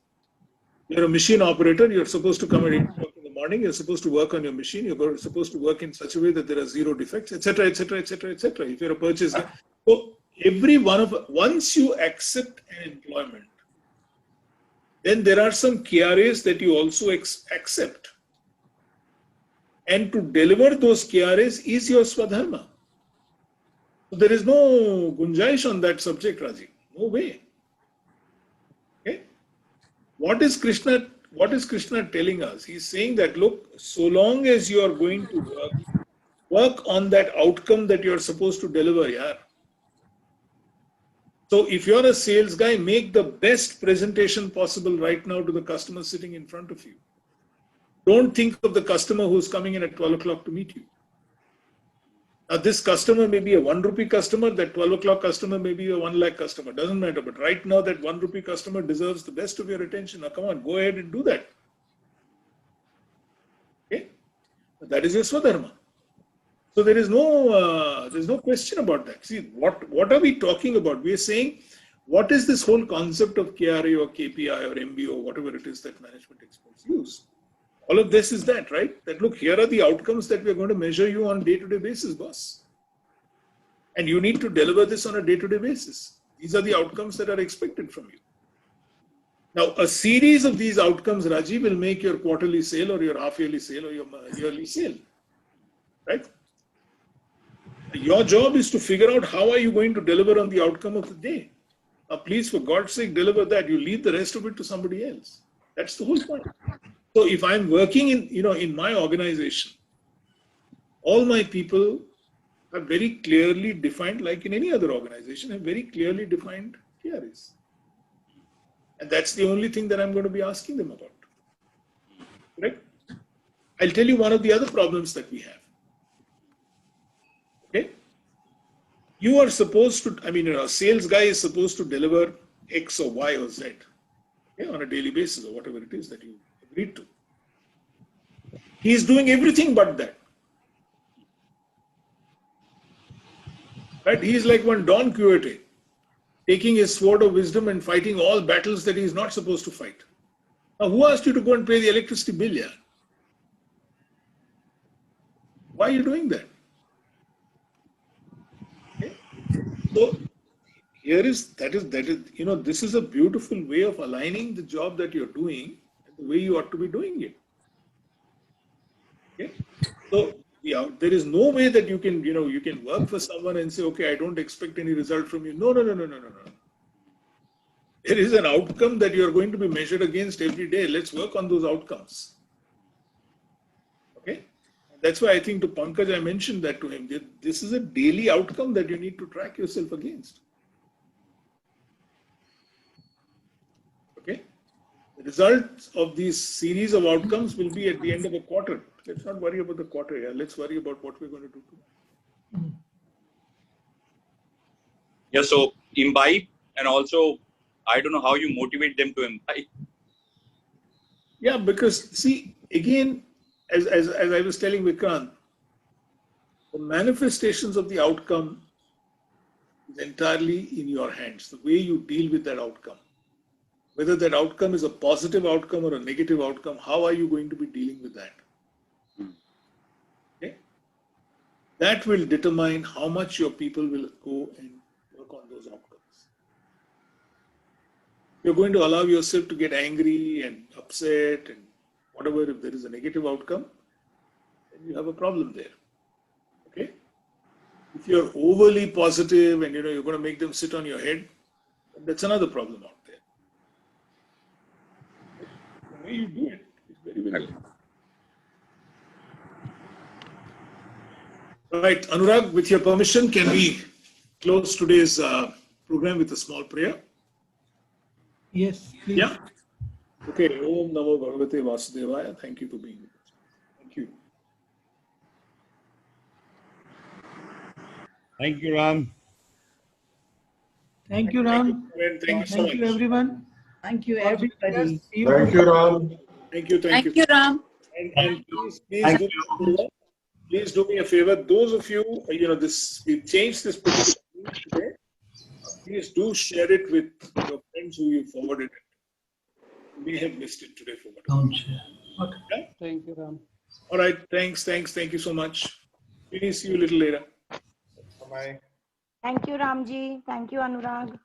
You're a machine operator, you're supposed to come at 8 o'clock in the morning, you're supposed to work on your machine, you're supposed to work in such a way that there are 0 defects, etc., etc., etc., etc. If you're a purchase guy. So once you accept an employment, then there are some KRAs that you also accept. And to deliver those KRAs is your Svadharma. So there is no gunjaish on that subject, Rajiv. No way. Okay? What is Krishna telling us? He's saying that, look, so long as you are going to work on that outcome that you're supposed to deliver, yeah. So if you're a sales guy, make the best presentation possible right now to the customer sitting in front of you. Don't think of the customer who's coming in at 12 o'clock to meet you. Now, this customer may be a 1 rupee customer, that 12 o'clock customer may be a 1 lakh customer, doesn't matter. But right now, that 1 rupee customer deserves the best of your attention. Now, come on, go ahead and do that. Okay? That is your Svadharma. So there's no question about that. See, what are we talking about? We are saying, what is this whole concept of KRA or KPI or MBO, whatever it is that management experts use? All of this is that, right? That look, here are the outcomes that we're going to measure you on day-to-day basis, boss. And you need to deliver this on a day-to-day basis. These are the outcomes that are expected from you. Now, a series of these outcomes, Rajiv, will make your quarterly sale or your half-yearly sale or your yearly sale, right? Your job is to figure out how are you going to deliver on the outcome of the day. Now, please, for God's sake, deliver that. You leave the rest of it to somebody else. That's the whole point. So if I'm working in my organization, all my people are very clearly defined, like in any other organization, have very clearly defined KRAs. And that's the only thing that I'm going to be asking them about. Correct? I'll tell you one of the other problems that we have. Okay? You are supposed to, a sales guy is supposed to deliver X or Y or Z, okay, on a daily basis or whatever it is that you agreed to. He is doing everything but that. Right? He is like one Don Quixote, taking his sword of wisdom and fighting all battles that he is not supposed to fight. Now, who asked you to go and pay the electricity bill, yeah? Why are you doing that? Okay? So, this is a beautiful way of aligning the job that you're doing and the way you ought to be doing it. Okay? So yeah, there is no way that you can, you can work for someone and say, okay, I don't expect any result from you. No. There is an outcome that you are going to be measured against every day. Let's work on those outcomes. Okay? That's why I think to Pankaj, I mentioned that to him. This is a daily outcome that you need to track yourself against. Okay? The results of these series of outcomes will be at the end of a quarter. Let's not worry about the quarter here. Let's worry about what we're going to do tomorrow. Yeah, so imbibe, and also, I don't know how you motivate them to imbibe. Yeah, because see, again, as I was telling Vikrant, the manifestations of the outcome is entirely in your hands, the way you deal with that outcome. Whether that outcome is a positive outcome or a negative outcome, how are you going to be dealing with that? Okay? That will determine how much your people will go and work on those outcomes. You're going to allow yourself to get angry and upset and whatever, if there is a negative outcome, then you have a problem there. Okay? If you're overly positive and you're going to make them sit on your head, that's another problem out there. The way you do it is very, very good. Right, Anurag, with your permission, can we close today's program with a small prayer? Yes, please. Yeah. Okay. Om Namo Bhagavate Vasudevaya. Thank you for being with us. Thank you. Thank you, Ram. Thank you, Ram. Thank you so Thank you, much. everyone. Thank you, For being with everybody. us. See you Thank you, Ram. Thank you. Thank you, Ram. And please Thank do me a favor. Please do me a favor. Those of you, we've changed this particular link today. Please do share it with your friends who you forwarded it. You may have missed it today for whatever. Don't share. Okay. Yeah? Thank you, Ram. All right. Thanks. Thank you so much. Please see you a little later. Bye-bye. Thank you, Ramji. Thank you, Anurag.